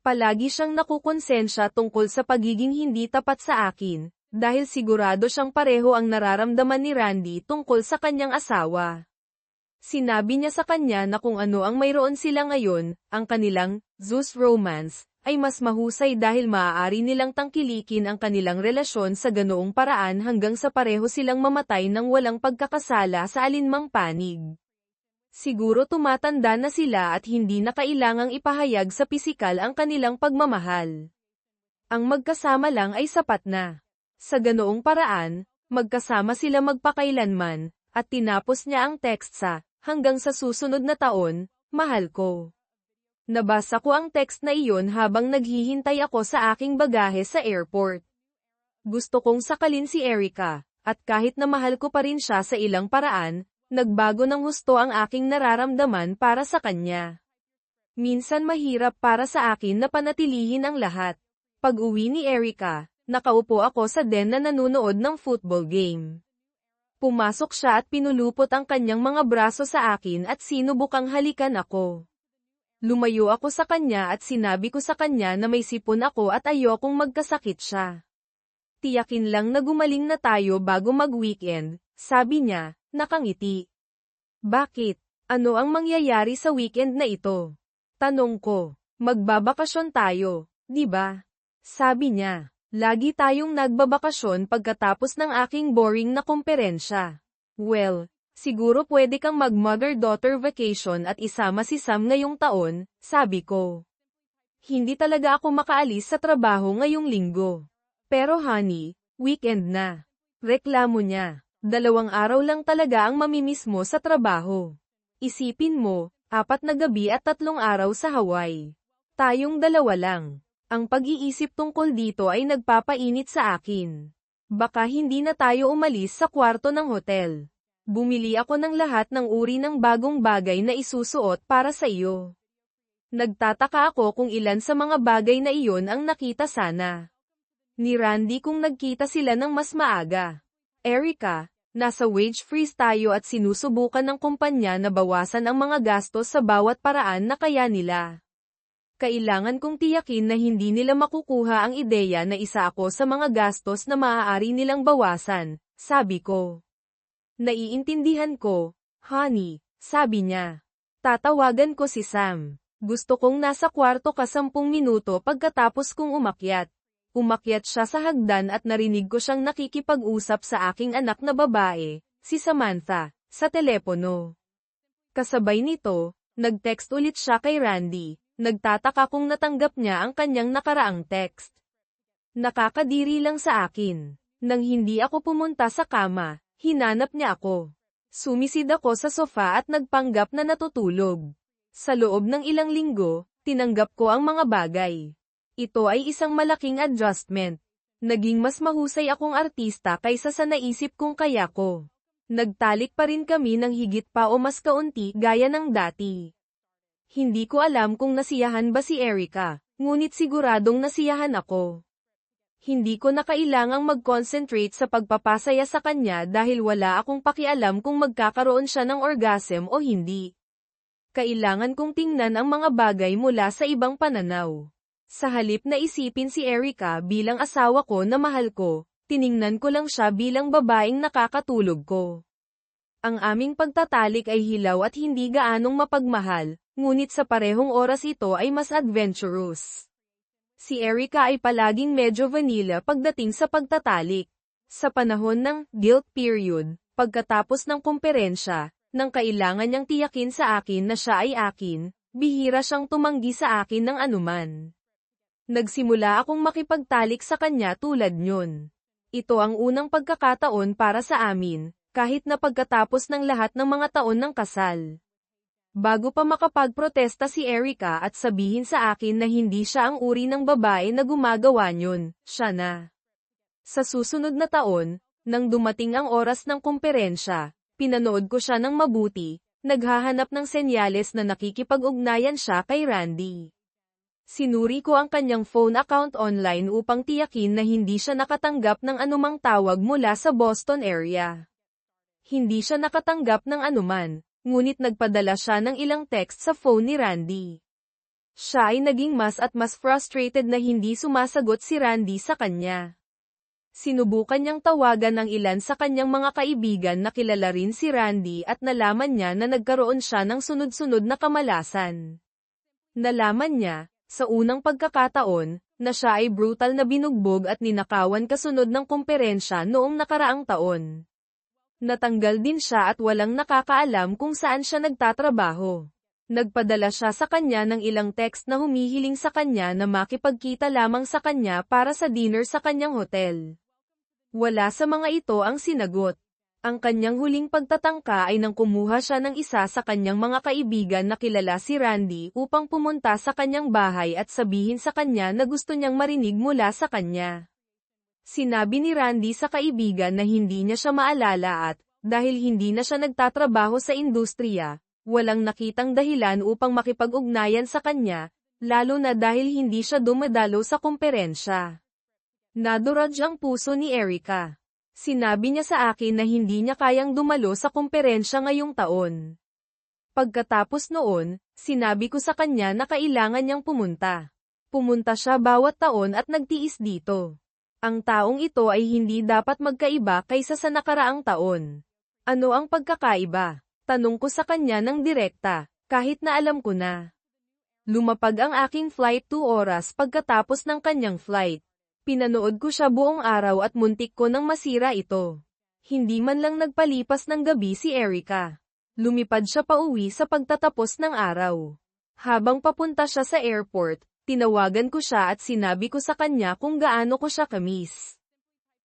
Palagi siyang nakukonsensya tungkol sa pagiging hindi tapat sa akin, dahil sigurado siyang pareho ang nararamdaman ni Randy tungkol sa kanyang asawa. Sinabi niya sa kanya na kung ano ang mayroon sila ngayon, ang kanilang Zeus romance, ay mas mahusay dahil maaari nilang tangkilikin ang kanilang relasyon sa ganoong paraan hanggang sa pareho silang mamatay ng walang pagkakasala sa alinmang panig. Siguro tumatanda na sila at hindi na kailangang ipahayag sa pisikal ang kanilang pagmamahal. Ang magkasama lang ay sapat na. Sa ganoong paraan, magkasama sila magpakailanman, at tinapos niya ang text sa, hanggang sa susunod na taon, mahal ko. Nabasa ko ang text na iyon habang naghihintay ako sa aking bagahe sa airport. Gusto kong sakalin si Erica, at kahit na mahal ko pa rin siya sa ilang paraan, nagbago ng husto ang aking nararamdaman para sa kanya. Minsan mahirap para sa akin na panatilihin ang lahat. Pag-uwi ni Erica, nakaupo ako sa den na nanunood ng football game. Pumasok siya at pinulupot ang kanyang mga braso sa akin at sinubukang halikan ako. Lumayo ako sa kanya at sinabi ko sa kanya na may sipon ako at ayokong magkasakit siya. Tiyakin lang na gumaling na tayo bago mag-weekend, sabi niya, nakangiti. Bakit? Ano ang mangyayari sa weekend na ito? Tanong ko. Magbabakasyon tayo, di ba? Sabi niya. Lagi tayong nagbabakasyon pagkatapos ng aking boring na komperensya. Well, siguro pwede kang mag-mother-daughter vacation at isama si Sam ngayong taon, sabi ko. Hindi talaga ako makaalis sa trabaho ngayong linggo. Pero honey, weekend na. Reklamo niya. 2 araw lang talaga ang mamimiss mo sa trabaho. Isipin mo, 4 na gabi at 3 araw sa Hawaii. Tayong 2 lang. Ang pag-iisip tungkol dito ay nagpapainit sa akin. Baka hindi na tayo umalis sa kwarto ng hotel. Bumili ako ng lahat ng uri ng bagong bagay na isusuot para sa iyo. Nagtataka ako kung ilan sa mga bagay na iyon ang nakita sana. Ni Randy kung nagkita sila ng mas maaga. Erica, nasa wage freeze tayo at sinusubukan ng kumpanya na bawasan ang mga gastos sa bawat paraan na kaya nila. Kailangan kong tiyakin na hindi nila makukuha ang ideya na isa ako sa mga gastos na maaari nilang bawasan, sabi ko. Naiintindihan ko, honey, sabi niya. Tatawagan ko si Sam. Gusto kong nasa kwarto ka 10 minuto pagkatapos kong umakyat. Umakyat siya sa hagdan at narinig ko siyang nakikipag-usap sa aking anak na babae, si Samantha, sa telepono. Kasabay nito, nag-text ulit siya kay Randy. Nagtataka kung natanggap niya ang kanyang nakaraang text. Nakakadiri lang sa akin. Nang hindi ako pumunta sa kama, hinanap niya ako. Sumisid ako sa sofa at nagpanggap na natutulog. Sa loob ng ilang linggo, tinanggap ko ang mga bagay. Ito ay isang malaking adjustment. Naging mas mahusay akong artista kaysa sa naisip kong kaya ko. Nagtalik pa rin kami ng higit pa o mas kaunti gaya ng dati. Hindi ko alam kung nasiyahan ba si Erica, ngunit siguradong nasiyahan ako. Hindi ko na kailangang mag-concentrate sa pagpapasaya sa kanya dahil wala akong pakialam kung magkakaroon siya ng orgasm o hindi. Kailangan kong tingnan ang mga bagay mula sa ibang pananaw. Sa halip na isipin si Erica bilang asawa ko na mahal ko, tiningnan ko lang siya bilang babaeng nakakatulog ko. Ang aming pagtatalik ay hilaw at hindi gaanong mapagmahal, ngunit sa parehong oras ito ay mas adventurous. Si Erica ay palaging medyo vanilla pagdating sa pagtatalik. Sa panahon ng guilt period, pagkatapos ng kumperensya, nang kailangan niyang tiyakin sa akin na siya ay akin, bihira siyang tumanggi sa akin ng anuman. Nagsimula akong makipagtalik sa kanya tulad nyon. Ito ang unang pagkakataon para sa amin, kahit na pagkatapos ng lahat ng mga taon ng kasal. Bago pa makapagprotesta si Erica at sabihin sa akin na hindi siya ang uri ng babae na gumagawa nyon, siya na. Sa susunod na taon, nang dumating ang oras ng kumperensya, pinanood ko siya ng mabuti, naghahanap ng senyales na nakikipag-ugnayan siya kay Randy. Sinuri ko ang kanyang phone account online upang tiyakin na hindi siya nakatanggap ng anumang tawag mula sa Boston area. Hindi siya nakatanggap ng anuman, ngunit nagpadala siya ng ilang text sa phone ni Randy. Siya ay naging mas at mas frustrated na hindi sumasagot si Randy sa kanya. Sinubukan niyang tawagan ng ilan sa kanyang mga kaibigan na kilala rin si Randy at nalaman niya na nagkaroon siya ng sunod-sunod na kamalasan. Nalaman niya, sa unang pagkakataon, na siya ay brutal na binugbog at ninakawan kasunod ng kumperensya noong nakaraang taon. Natanggal din siya at walang nakakaalam kung saan siya nagtatrabaho. Nagpadala siya sa kanya ng ilang text na humihiling sa kanya na makipagkita lamang sa kanya para sa dinner sa kanyang hotel. Wala sa mga ito ang sinagot. Ang kanyang huling pagtatangka ay nang kumuha siya ng isa sa kanyang mga kaibigan na kilala si Randy upang pumunta sa kanyang bahay at sabihin sa kanya na gusto niyang marinig mula sa kanya. Sinabi ni Randy sa kaibigan na hindi niya siya maalala at, dahil hindi na siya nagtatrabaho sa industriya, Walang nakitang dahilan upang makipag-ugnayan sa kanya, lalo na dahil hindi siya dumadalo sa kumperensya. Naduraj ang puso ni Erica. Sinabi niya sa akin na hindi niya kayang dumalo sa kumperensya ngayong taon. Pagkatapos noon, sinabi ko sa kanya na kailangan niyang pumunta. Pumunta siya bawat taon at nagtiis dito. Ang taong ito ay hindi dapat magkaiba kaysa sa nakaraang taon. Ano ang pagkakaiba? Tanong ko sa kanya ng direkta, kahit na alam ko na. Lumapag ang aking flight 2 oras pagkatapos ng kanyang flight. Pinanood ko siya buong araw at muntik ko nang masira ito. Hindi man lang nagpalipas ng gabi si Erica. Lumipad siya pauwi sa pagtatapos ng araw. Habang papunta siya sa airport, tinawagan ko siya at sinabi ko sa kanya kung gaano ko siya kamiss.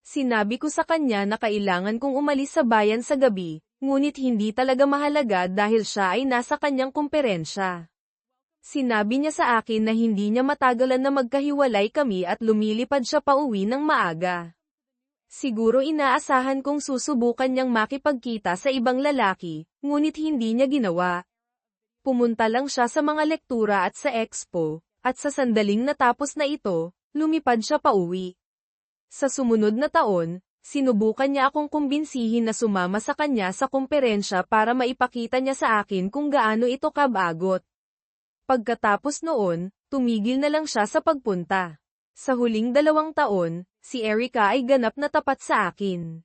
Sinabi ko sa kanya na kailangan kong umalis sa bayan sa gabi, ngunit hindi talaga mahalaga dahil siya ay nasa kanyang kumperensya. Sinabi niya sa akin na hindi niya matagalan na magkahiwalay kami at lumilipad siya pauwi ng maaga. Siguro inaasahan kong susubukan niyang makipagkita sa ibang lalaki, ngunit hindi niya ginawa. Pumunta lang siya sa mga lektura at sa expo, at sa sandaling natapos na ito, lumipad siya pauwi. Sa sumunod na taon, sinubukan niya akong kumbinsihin na sumama sa kanya sa kumperensya para maipakita niya sa akin kung gaano ito kabagot. Pagkatapos noon, tumigil na lang siya sa pagpunta. Sa huling 2 taon, si Erica ay ganap na tapat sa akin.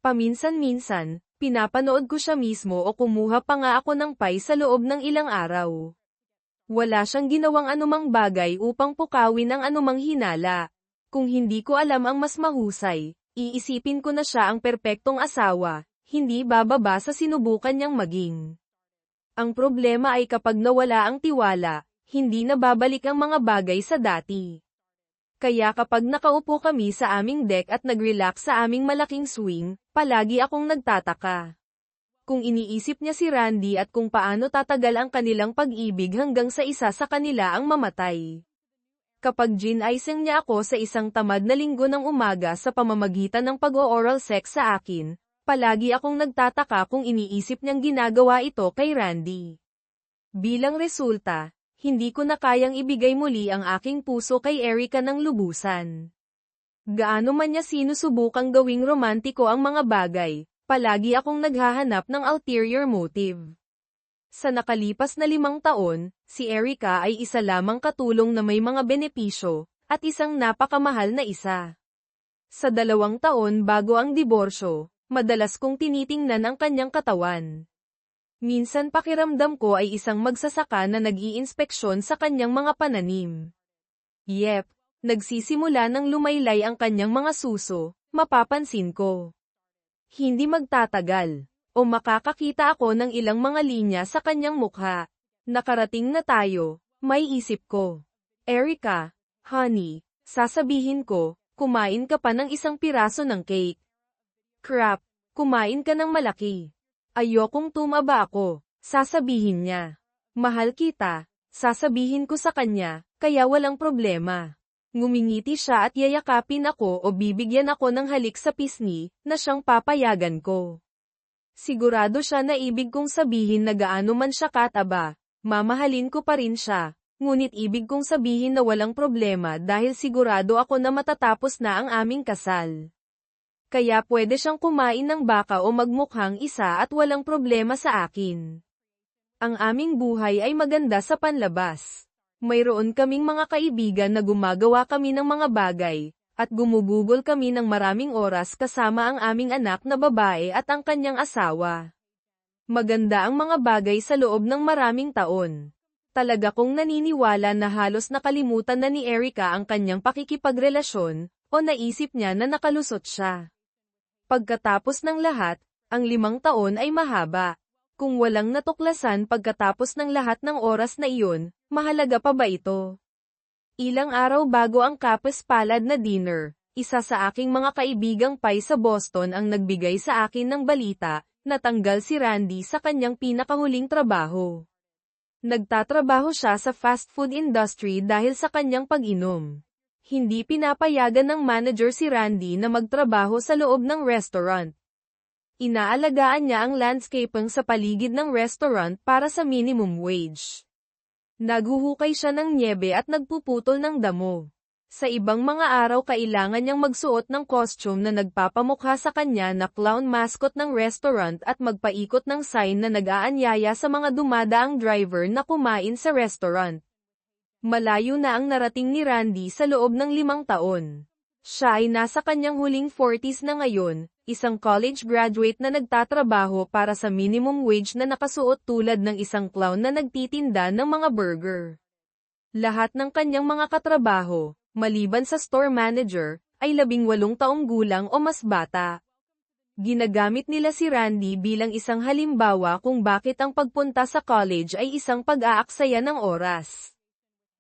Paminsan-minsan, pinapanood ko siya mismo o kumuha pa nga ako ng pie sa loob ng ilang araw. Wala siyang ginawang anumang bagay upang pukawin ang anumang hinala. Kung hindi ko alam ang mas mahusay, iisipin ko na siya ang perpektong asawa, hindi bababa sa sinubukan niyang maging. Ang problema ay kapag nawala ang tiwala, hindi na babalik ang mga bagay sa dati. Kaya kapag nakaupo kami sa aming deck at nag-relax sa aming malaking swing, palagi akong nagtataka. Kung iniisip niya si Randy at kung paano tatagal ang kanilang pag-ibig hanggang sa isa sa kanila ang mamatay. Kapag gin-icing niya ako sa isang tamad na linggo ng umaga sa pamamagitan ng pag-o-oral sex sa akin, palagi akong nagtataka kung iniisip niyang ginagawa ito kay Randy. Bilang resulta, hindi ko na kayang ibigay muli ang aking puso kay Erica ng lubusan. Gaano man niya sinusubukang gawing romantiko ang mga bagay, palagi akong naghahanap ng ulterior motive. Sa nakalipas na 5 taon, si Erica ay isa lamang katulong na may mga benepisyo, at isang napakamahal na isa. Sa 2 taon bago ang diborsyo, madalas kong tinitingnan ang kanyang katawan. Minsan pakiramdam ko ay isang magsasaka na nag-iinspeksyon sa kanyang mga pananim. Yep, nagsisimula ng lumaylay ang kanyang mga suso, mapapansin ko. Hindi magtatagal, o makakakita ako ng ilang mga linya sa kanyang mukha. Nakarating na tayo, may isip ko. Erica, honey, sasabihin ko, kumain ka pa ng isang piraso ng cake. Crap, kumain ka ng malaki. Ayokong tumaba ako, sasabihin niya. Mahal kita, sasabihin ko sa kanya, kaya walang problema. Ngumingiti siya at yayakapin ako o bibigyan ako ng halik sa pisngi, na siyang papayagan ko. Sigurado siya na ibig kong sabihin na gaano man siya kataba, mamahalin ko pa rin siya, ngunit ibig kong sabihin na walang problema dahil sigurado ako na matatapos na ang aming kasal. Kaya pwede siyang kumain ng baka o magmukhang isa at walang problema sa akin. Ang aming buhay ay maganda sa panlabas. Mayroon kaming mga kaibigan na gumagawa kami ng mga bagay, at gumugugol kami ng maraming oras kasama ang aming anak na babae at ang kanyang asawa. Maganda ang mga bagay sa loob ng maraming taon. Talaga kong naniniwala na halos nakalimutan na ni Erica ang kanyang pakikipagrelasyon, o naisip niya na nakalusot siya. Pagkatapos ng lahat, ang 5 taon ay mahaba. Kung walang natuklasan pagkatapos ng lahat ng oras na iyon, mahalaga pa ba ito? Ilang araw bago ang kapes-palad na dinner, isa sa aking mga kaibigang pie sa Boston ang nagbigay sa akin ng balita, na tanggal si Randy sa kanyang pinakahuling trabaho. Nagtatrabaho siya sa fast food industry dahil sa kanyang pag-inom. Hindi pinapayagan ng manager si Randy na magtrabaho sa loob ng restaurant. Inaalagaan niya ang landscaping sa paligid ng restaurant para sa minimum wage. Naghuhukay siya ng nyebe at nagpuputol ng damo. Sa ibang mga araw kailangan niyang magsuot ng costume na nagpapamukha sa kanya na clown mascot ng restaurant at magpaikot ng sign na nag-aanyaya sa mga dumadaang driver na kumain sa restaurant. Malayo na ang narating ni Randy sa loob ng 5 taon. Siya ay nasa kanyang huling 40s na ngayon, isang college graduate na nagtatrabaho para sa minimum wage na nakasuot tulad ng isang clown na nagtitinda ng mga burger. Lahat ng kanyang mga katrabaho, maliban sa store manager, ay 18 taong gulang o mas bata. Ginagamit nila si Randy bilang isang halimbawa kung bakit ang pagpunta sa college ay isang pag-aaksaya ng oras.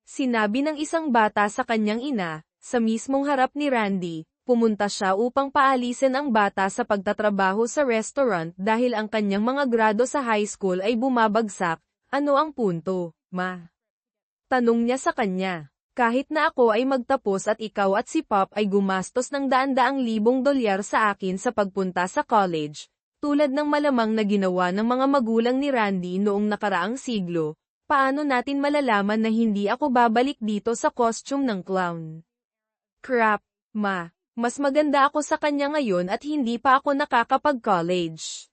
Sinabi ng isang bata sa kanyang ina, sa mismong harap ni Randy, pumunta siya upang paalisin ang bata sa pagtatrabaho sa restaurant dahil ang kanyang mga grado sa high school ay bumabagsak. Ano ang punto, ma? Tanong niya sa kanya. Kahit na ako ay magtapos at ikaw at si Pop ay gumastos ng daan-daang libong dolyar sa akin sa pagpunta sa college, tulad ng malamang na ginawa ng mga magulang ni Randy noong nakaraang siglo, paano natin malalaman na hindi ako babalik dito sa costume ng clown? Crap, ma. Mas maganda ako sa kanya ngayon at hindi pa ako nakakapag-college.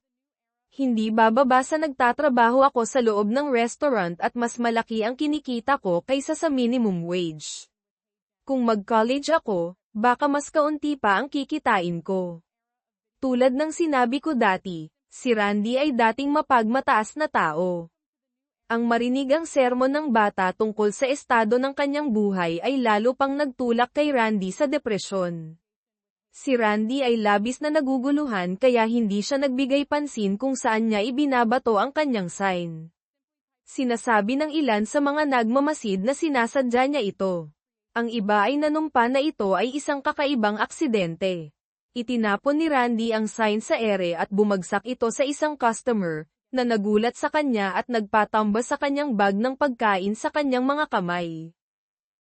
Hindi bababa sa nagtatrabaho ako sa loob ng restaurant at mas malaki ang kinikita ko kaysa sa minimum wage. Kung mag-college ako, baka mas kaunti pa ang kikitain ko. Tulad ng sinabi ko dati, si Randy ay dating mapagmataas na tao. Ang marinig ang sermon ng bata tungkol sa estado ng kanyang buhay ay lalo pang nagtulak kay Randy sa depresyon. Si Randy ay labis na naguguluhan kaya hindi siya nagbigay pansin kung saan niya ibinabato ang kanyang sign. Sinasabi ng ilan sa mga nagmamasid na sinasadya niya ito. Ang iba ay nanumpa na ito ay isang kakaibang aksidente. Itinapon ni Randy ang sign sa ere at bumagsak ito sa isang customer, na nagulat sa kanya at nagpatamba sa kanyang bag ng pagkain sa kanyang mga kamay.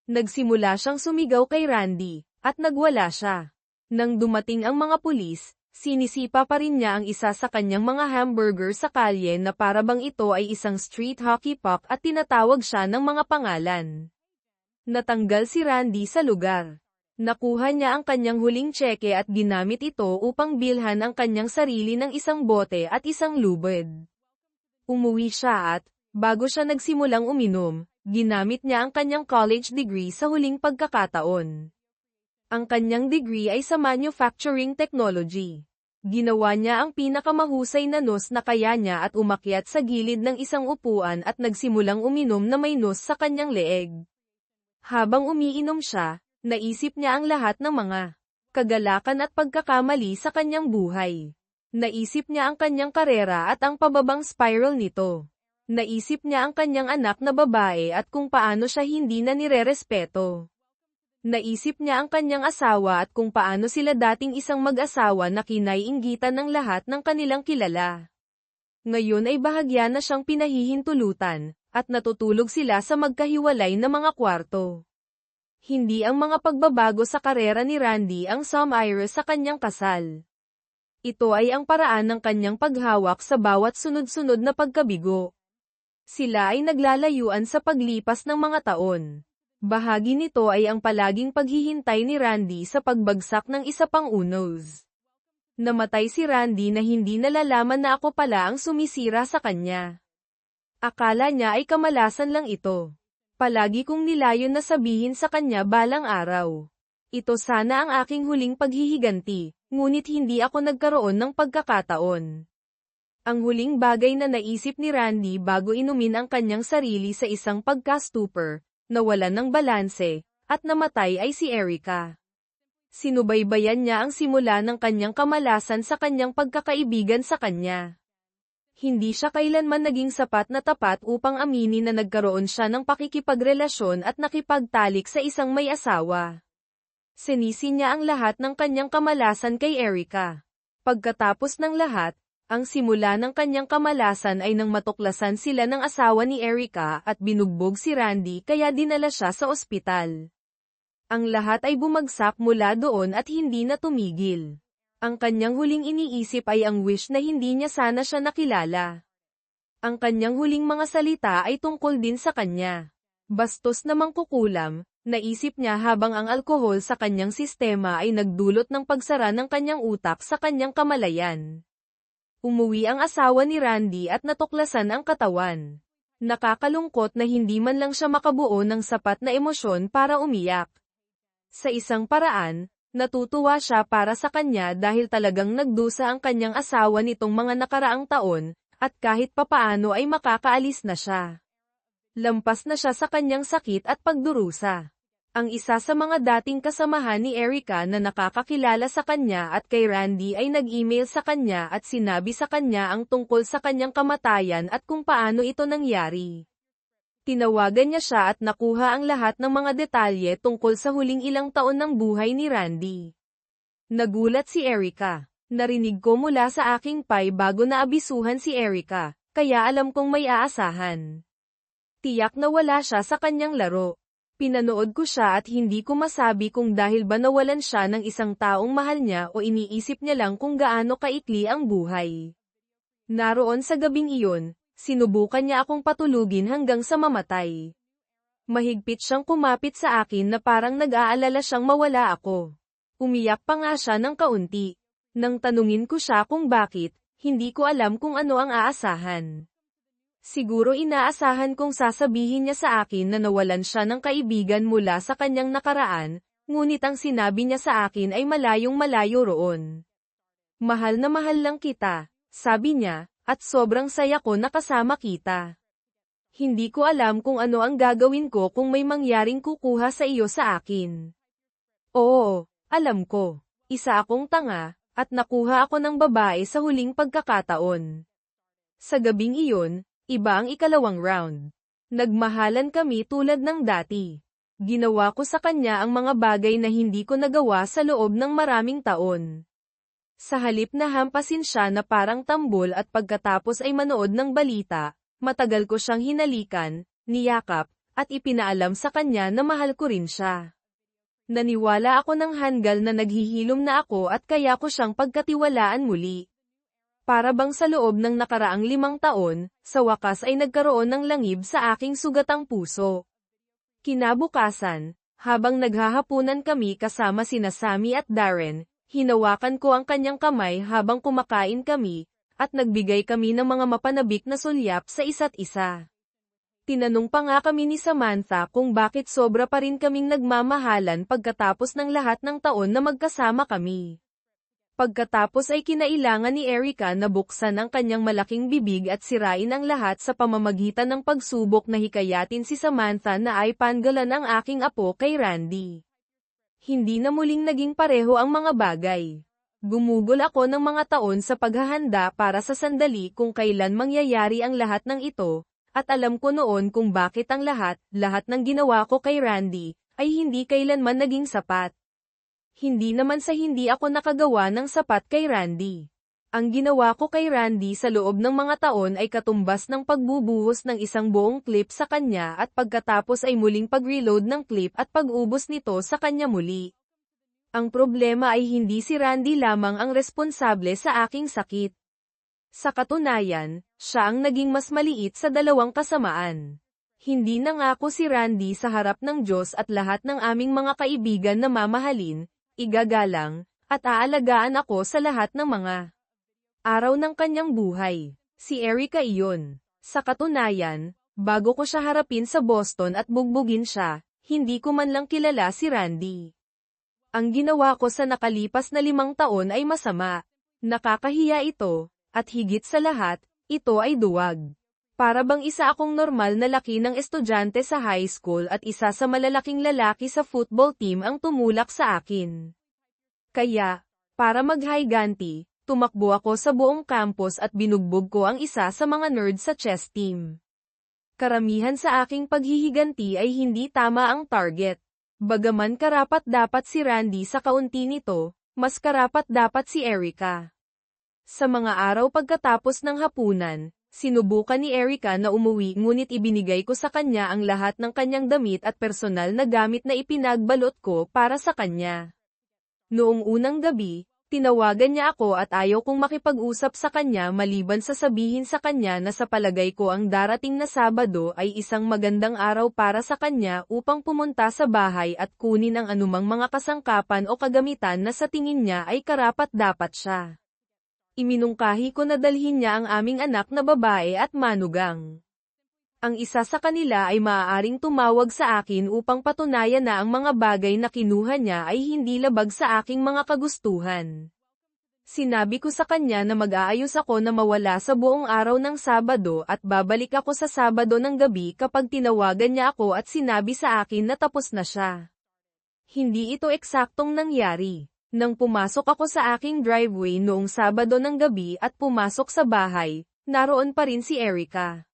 Nagsimula siyang sumigaw kay Randy, at nagwala siya. Nang dumating ang mga pulis, sinisipa pa rin niya ang isa sa kanyang mga hamburger sa kalye na para bang ito ay isang street hockey puck at tinatawag siya ng mga pangalan. Natanggal si Randy sa lugar. Nakuha niya ang kanyang huling tseke at ginamit ito upang bilhan ang kanyang sarili ng isang bote at isang lubid. Umuwi siya at, bago siya nagsimulang uminom, ginamit niya ang kanyang college degree sa huling pagkakataon. Ang kanyang degree ay sa manufacturing technology. Ginawa niya ang pinakamahusay na nos na kaya niya at umakyat sa gilid ng isang upuan at nagsimulang uminom na may nos sa kanyang leeg. Habang umiinom siya, naisip niya ang lahat ng mga kagalakan at pagkakamali sa kanyang buhay. Naisip niya ang kanyang karera at ang pababang spiral nito. Naisip niya ang kanyang anak na babae at kung paano siya hindi na nirerespeto. Naisip niya ang kanyang asawa at kung paano sila dating isang mag-asawa na kinaiinggitan ng lahat ng kanilang kilala. Ngayon ay bahagya na siyang pinahihintulutan, at natutulog sila sa magkahiwalay na mga kwarto. Hindi ang mga pagbabago sa karera ni Randy ang sumire sa kanyang kasal. Ito ay ang paraan ng kanyang paghawak sa bawat sunod-sunod na pagkabigo. Sila ay naglalayuan sa paglipas ng mga taon. Bahagi nito ay ang palaging paghihintay ni Randy sa pagbagsak ng isa pang unos. Namatay si Randy na hindi nalalaman na ako pala ang sumisira sa kanya. Akala niya ay kamalasan lang ito. Palagi kong nilayon na sabihin sa kanya balang araw. Ito sana ang aking huling paghihiganti, ngunit hindi ako nagkaroon ng pagkakataon. Ang huling bagay na naisip ni Randy bago inumin ang kanyang sarili sa isang pagka-stupor, nawalan ng balanse, at namatay ay si Erica. Sinubaybayan niya ang simula ng kanyang kamalasan sa kanyang pagkakaibigan sa kanya. Hindi siya kailanman naging sapat na tapat upang aminin na nagkaroon siya ng pakikipagrelasyon at nakipagtalik sa isang may asawa. Sinisi niya ang lahat ng kanyang kamalasan kay Erica. Pagkatapos ng lahat, ang simula ng kanyang kamalasan ay nang matuklasan sila ng asawa ni Erica at binugbog si Randy kaya dinala siya sa ospital. Ang lahat ay bumagsak mula doon at hindi na tumigil. Ang kanyang huling iniisip ay ang wish na hindi niya sana siya nakilala. Ang kanyang huling mga salita ay tungkol din sa kanya. Bastos na mangkukulam, naisip niya habang ang alkohol sa kanyang sistema ay nagdulot ng pagsara ng kanyang utak sa kanyang kamalayan. Umuwi ang asawa ni Randy at natuklasan ang katawan. Nakakalungkot na hindi man lang siya makabuo ng sapat na emosyon para umiyak. Sa isang paraan, natutuwa siya para sa kanya dahil talagang nagdusa ang kanyang asawa nitong mga nakaraang taon, at kahit papaano ay makakaalis na siya. Lampas na siya sa kanyang sakit at pagdurusa. Ang isa sa mga dating kasamahan ni Erica na nakakakilala sa kanya at kay Randy ay nag-email sa kanya at sinabi sa kanya ang tungkol sa kanyang kamatayan at kung paano ito nangyari. Tinawagan niya siya at nakuha ang lahat ng mga detalye tungkol sa huling ilang taon ng buhay ni Randy. Nagulat si Erica. Narinig ko mula sa aking pai bago naabisuhan si Erica, kaya alam kong may aasahan. Tiyak na wala siya sa kanyang laro. Pinanood ko siya at hindi ko masabi kung dahil ba nawalan siya ng isang taong mahal niya o iniisip niya lang kung gaano kaikli ang buhay. Naroon sa gabing iyon, sinubukan niya akong patulugin hanggang sa mamatay. Mahigpit siyang kumapit sa akin na parang nag-aalala siyang mawala ako. Umiyak pa nga siya ng kaunti. Nang tanungin ko siya kung bakit, hindi ko alam kung ano ang aasahan. Siguro inaasahan kong sasabihin niya sa akin na nawalan siya ng kaibigan mula sa kanyang nakaraan, ngunit ang sinabi niya sa akin ay malayong malayo roon. Mahal na mahal lang kita, sabi niya, at sobrang saya ko na kasama kita. Hindi ko alam kung ano ang gagawin ko kung may mangyaring kukuha sa iyo sa akin. Oo, alam ko. Isa akong tanga, at nakuha ako ng babae sa huling pagkakataon. Sa gabing iyon, iba ang ikalawang round. Nagmahalan kami tulad ng dati. Ginawa ko sa kanya ang mga bagay na hindi ko nagawa sa loob ng maraming taon. Sa halip na hampasin siya na parang tambol at pagkatapos ay manood ng balita, matagal ko siyang hinalikan, niyakap, at ipinaalam sa kanya na mahal ko rin siya. Naniwala ako ng hanggal na naghihilom na ako at kaya ko siyang pagkatiwalaan muli. Para bang sa loob ng nakaraang 5 taon, sa wakas ay nagkaroon ng langib sa aking sugatang puso. Kinabukasan, habang naghahapunan kami kasama sina Sammy at Darren, hinawakan ko ang kanyang kamay habang kumakain kami, at nagbigay kami ng mga mapanabik na sulyap sa isa't isa. Tinanong pa nga kami ni Samantha kung bakit sobra pa rin kaming nagmamahalan pagkatapos ng lahat ng taon na magkasama kami. Pagkatapos ay kinailangan ni Erica na buksan ang kanyang malaking bibig at sirain ang lahat sa pamamagitan ng pagsubok na hikayatin si Samantha na ay panggalan ang aking apo kay Randy. Hindi na muling naging pareho ang mga bagay. Gumugol ako ng mga taon sa paghahanda para sa sandali kung kailan mangyayari ang lahat ng ito, at alam ko noon kung bakit ang lahat ng ginawa ko kay Randy, ay hindi kailanman naging sapat. Hindi naman sa hindi ako nakagawa ng sapat kay Randy. Ang ginawa ko kay Randy sa loob ng mga taon ay katumbas ng pagbubuhos ng isang buong clip sa kanya at pagkatapos ay muling pag-reload ng clip at pag-ubos nito sa kanya muli. Ang problema ay hindi si Randy lamang ang responsable sa aking sakit. Sa katunayan, siya ang naging mas maliit sa dalawang kasamaan. Hindi nangako si Randy sa harap ng Diyos at lahat ng aming mga kaibigan na mamahalin, igagalang, at aalagaan ako sa lahat ng mga araw ng kanyang buhay. Si Erica iyon. Sa katunayan, bago ko siya harapin sa Boston at bugbugin siya, hindi ko man lang kilala si Randy. Ang ginawa ko sa nakalipas na 5 taon ay masama. Nakakahiya ito, at higit sa lahat, ito ay duwag. Para bang isa akong normal na laki ng estudyante sa high school at isa sa malalaking lalaki sa football team ang tumulak sa akin. Kaya, para maghiganti, tumakbo ako sa buong campus at binugbog ko ang isa sa mga nerd sa chess team. Karamihan sa aking paghihiganti ay hindi tama ang target. Bagaman karapat-dapat si Randy sa kaunti nito, mas karapat-dapat si Erica. Sa mga araw pagkatapos ng hapunan, sinubukan ni Erica na umuwi ngunit ibinigay ko sa kanya ang lahat ng kanyang damit at personal na gamit na ipinagbalot ko para sa kanya. Noong unang gabi, Tinawagan niya ako at ayaw kong makipag-usap sa kanya maliban sa sabihin sa kanya na sa palagay ko ang darating na Sabado ay isang magandang araw para sa kanya upang pumunta sa bahay at kunin ang anumang mga kasangkapan o kagamitan na sa tingin niya ay karapat-dapat siya. Iminungkahi ko na dalhin niya ang aming anak na babae at manugang. Ang isa sa kanila ay maaaring tumawag sa akin upang patunayan na ang mga bagay na kinuha niya ay hindi labag sa aking mga kagustuhan. Sinabi ko sa kanya na mag-aayos ako na mawala sa buong araw ng Sabado at babalik ako sa Sabado ng gabi kapag tinawagan niya ako at sinabi sa akin na tapos na siya. Hindi ito eksaktong nangyari. Nang pumasok ako sa aking driveway noong Sabado ng gabi at pumasok sa bahay, naroon pa rin si Erica.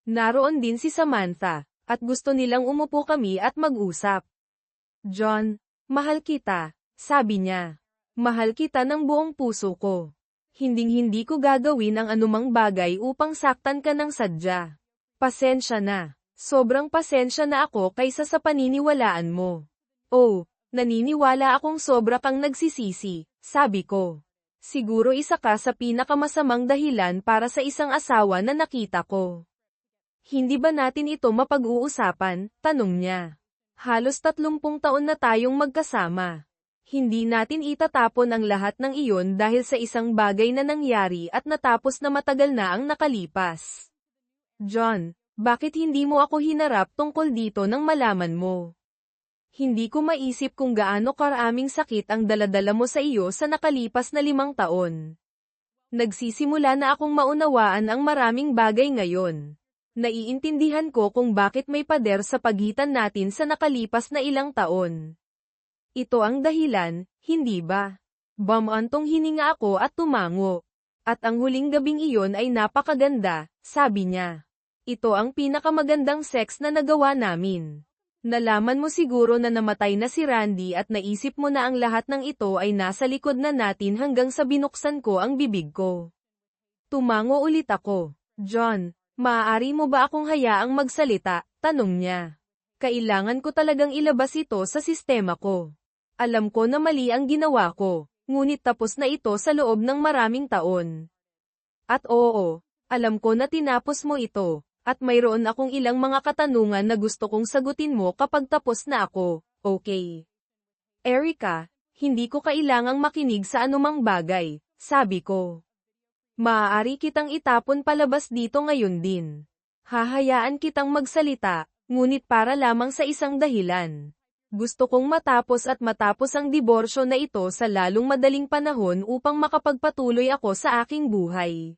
Naroon din si Samantha, at gusto nilang umupo kami at mag-usap. John, mahal kita, sabi niya. Mahal kita ng buong puso ko. Hinding-hindi ko gagawin ang anumang bagay upang saktan ka ng sadya. Pasensya na. Sobrang pasensya na ako kaysa sa paniniwalaan mo. Oh, naniniwala akong sobra kang nagsisisi, sabi ko. Siguro isa ka sa pinakamasamang dahilan para sa isang asawa na nakita ko. Hindi ba natin ito mapag-uusapan? Tanong niya. Halos 30 taon na tayong magkasama. Hindi natin itatapon ang lahat ng iyon dahil sa isang bagay na nangyari at natapos na matagal na ang nakalipas. John, bakit hindi mo ako hinarap tungkol dito nang malaman mo? Hindi ko maisip kung gaano karaming sakit ang daladala mo sa iyo sa nakalipas na 5 taon. Nagsisimula na akong maunawaan ang maraming bagay ngayon. Naiintindihan ko kung bakit may pader sa pagitan natin sa nakalipas na ilang taon. Ito ang dahilan, hindi ba? Bumantong hininga ako at tumango. At ang huling gabing iyon ay napakaganda, sabi niya. Ito ang pinakamagandang sex na nagawa namin. Nalaman mo siguro na namatay na si Randy at naisip mo na ang lahat ng ito ay nasa likod na natin hanggang sa binuksan ko ang bibig ko. Tumango ulit ako. John, maaari mo ba akong hayaang magsalita? Tanong niya. Kailangan ko talagang ilabas ito sa sistema ko. Alam ko na mali ang ginawa ko, ngunit tapos na ito sa loob ng maraming taon. At oo, alam ko na tinapos mo ito, at mayroon akong ilang mga katanungan na gusto kong sagutin mo kapag tapos na ako, okay? Erica, hindi ko kailangang makinig sa anumang bagay, sabi ko. Maaari kitang itapon palabas dito ngayon din. Hahayaan kitang magsalita, ngunit para lamang sa isang dahilan. Gusto kong matapos ang diborsyo na ito sa lalong madaling panahon upang makapagpatuloy ako sa aking buhay.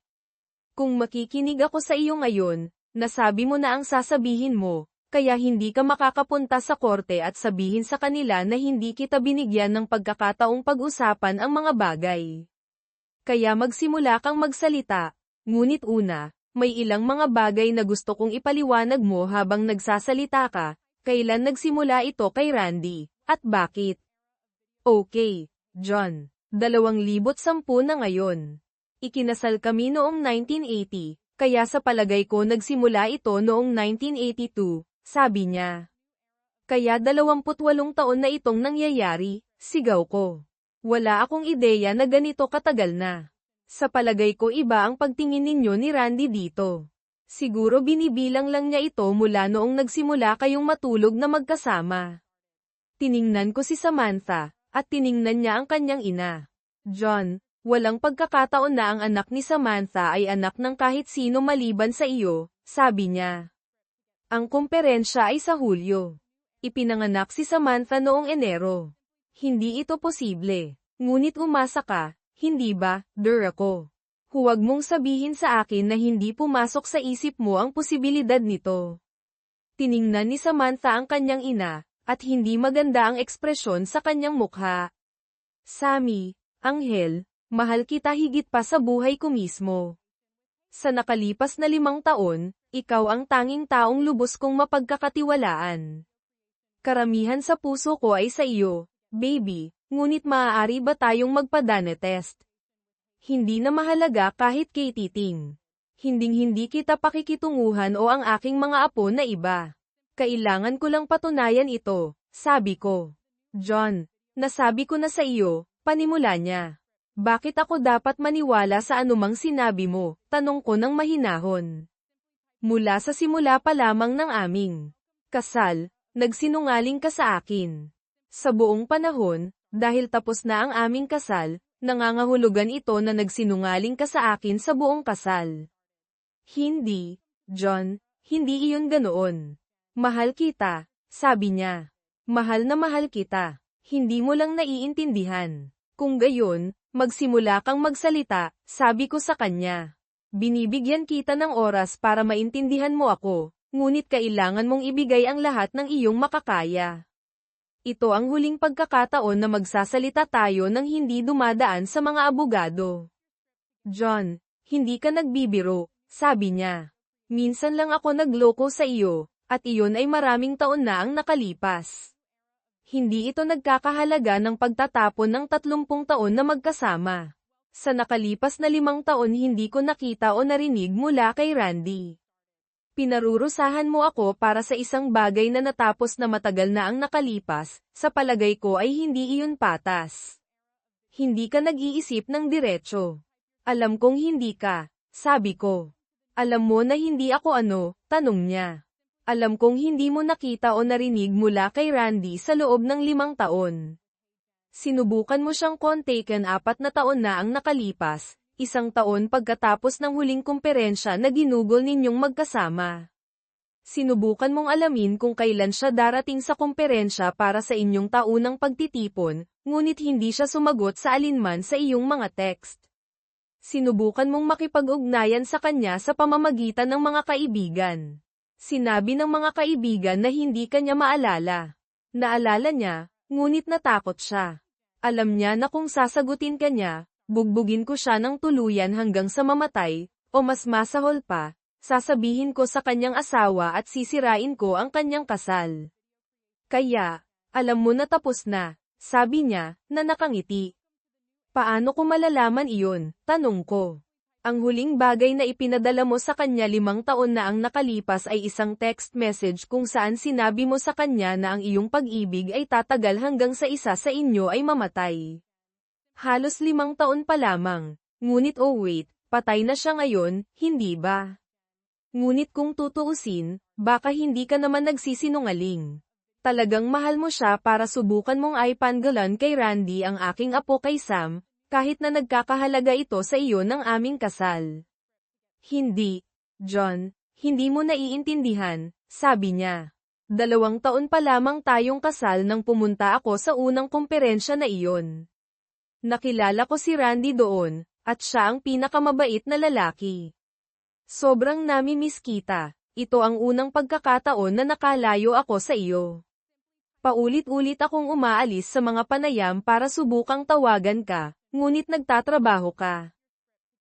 Kung makikinig ako sa iyo ngayon, nasabi mo na ang sasabihin mo, kaya hindi ka makakapunta sa korte at sabihin sa kanila na hindi kita binigyan ng pagkakataong pag-usapan ang mga bagay. Kaya magsimula kang magsalita, ngunit una, may ilang mga bagay na gusto kong ipaliwanag mo habang nagsasalita ka, kailan nagsimula ito kay Randy, at bakit? Okay, John, 2010 na ngayon. Ikinasal kami noong 1980, kaya sa palagay ko nagsimula ito noong 1982, sabi niya. Kaya 28 taon na itong nangyayari, sigaw ko. Wala akong ideya na ganito katagal na. Sa palagay ko iba ang pagtingin ninyo ni Randy dito. Siguro binibilang lang niya ito mula noong nagsimula kayong matulog na magkasama. Tiningnan ko si Samantha, at tiningnan niya ang kanyang ina. John, walang pagkakataon na ang anak ni Samantha ay anak ng kahit sino maliban sa iyo, sabi niya. Ang kumperensya ay sa Hulyo. Ipinanganak si Samantha noong Enero. Hindi ito posible. Ngunit umasa ka, hindi ba, ako? Huwag mong sabihin sa akin na hindi pumasok sa isip mo ang posibilidad nito. Tiningnan ni Samantha ang kanyang ina, at hindi maganda ang ekspresyon sa kanyang mukha. Sammy, Anghel, mahal kita higit pa sa buhay ko mismo. Sa nakalipas na 5 taon, ikaw ang tanging taong lubos kong mapagkakatiwalaan. Karamihan sa puso ko ay sa iyo, baby, ngunit maaari ba tayong magpa-DNA test? Hindi na mahalaga kahit kay titing. Hinding-hindi kita pakikitunguhan o ang aking mga apo na iba. Kailangan ko lang patunayan ito, sabi ko. John, nasabi ko na sa iyo, panimula niya. Bakit ako dapat maniwala sa anumang sinabi mo? Tanong ko ng mahinahon. Mula sa simula pa lamang ng aming kasal, nagsinungaling ka sa akin. Sa buong panahon, dahil tapos na ang aming kasal, nangangahulugan ito na nagsinungaling ka sa akin sa buong kasal. Hindi, John, hindi iyon ganoon. Mahal kita, sabi niya. Mahal na mahal kita. Hindi mo lang naiintindihan. Kung gayon, magsimula kang magsalita, sabi ko sa kanya. Binibigyan kita ng oras para maintindihan mo ako, ngunit kailangan mong ibigay ang lahat ng iyong makakaya. Ito ang huling pagkakataon na magsasalita tayo nang hindi dumadaan sa mga abogado. John, hindi ka nagbibiro, sabi niya. Minsan lang ako nagloko sa iyo, at iyon ay maraming taon na ang nakalipas. Hindi ito nagkakahalaga ng pagtatapon ng 30 taon na magkasama. Sa nakalipas na 5 taon hindi ko nakita o narinig mula kay Randy. Pinarurusahan mo ako para sa isang bagay na natapos na matagal na ang nakalipas, sa palagay ko ay hindi iyon patas. Hindi ka nag-iisip ng diretso. Alam kong hindi ka, sabi ko. Alam mo na hindi ako ano, tanong niya. Alam kong hindi mo nakita o narinig mula kay Randy sa loob ng 5 taon. Sinubukan mo siyang kontakin 4 na taon na ang nakalipas, 1 taon pagkatapos ng huling kumperensya na ginugol ninyong magkasama. Sinubukan mong alamin kung kailan siya darating sa kumperensya para sa inyong taunang pagtitipon, ngunit hindi siya sumagot sa alinman sa iyong mga text. Sinubukan mong makipag-ugnayan sa kanya sa pamamagitan ng mga kaibigan. Sinabi ng mga kaibigan na hindi kanya maalala. Naalala niya, ngunit natakot siya. Alam niya na kung sasagutin kanya, bugbugin ko siya ng tuluyan hanggang sa mamatay, o mas masahol pa, sasabihin ko sa kanyang asawa at sisirain ko ang kanyang kasal. Kaya, alam mo na tapos na, sabi niya, na nakangiti. Paano ko malalaman iyon? Tanong ko. Ang huling bagay na ipinadala mo sa kanya 5 taon na ang nakalipas ay isang text message kung saan sinabi mo sa kanya na ang iyong pag-ibig ay tatagal hanggang sa isa sa inyo ay mamatay. Halos 5 taon pa lamang. Ngunit wait, patay na siya ngayon, hindi ba? Ngunit kung tutuusin, baka hindi ka naman nagsisinungaling. Talagang mahal mo siya para subukan mong ipanggalan kay Randy ang aking apo kay Sam, kahit na nagkakahalaga ito sa iyo ng aming kasal. Hindi, John, hindi mo naiintindihan, sabi niya. 2 taon pa lamang tayong kasal nang pumunta ako sa unang kumperensya na iyon. Nakilala ko si Randy doon, at siya ang pinakamabait na lalaki. Sobrang nami-miss kita, ito ang unang pagkakataon na nakalayo ako sa iyo. Paulit-ulit akong umaalis sa mga panayam para subukang tawagan ka, ngunit nagtatrabaho ka.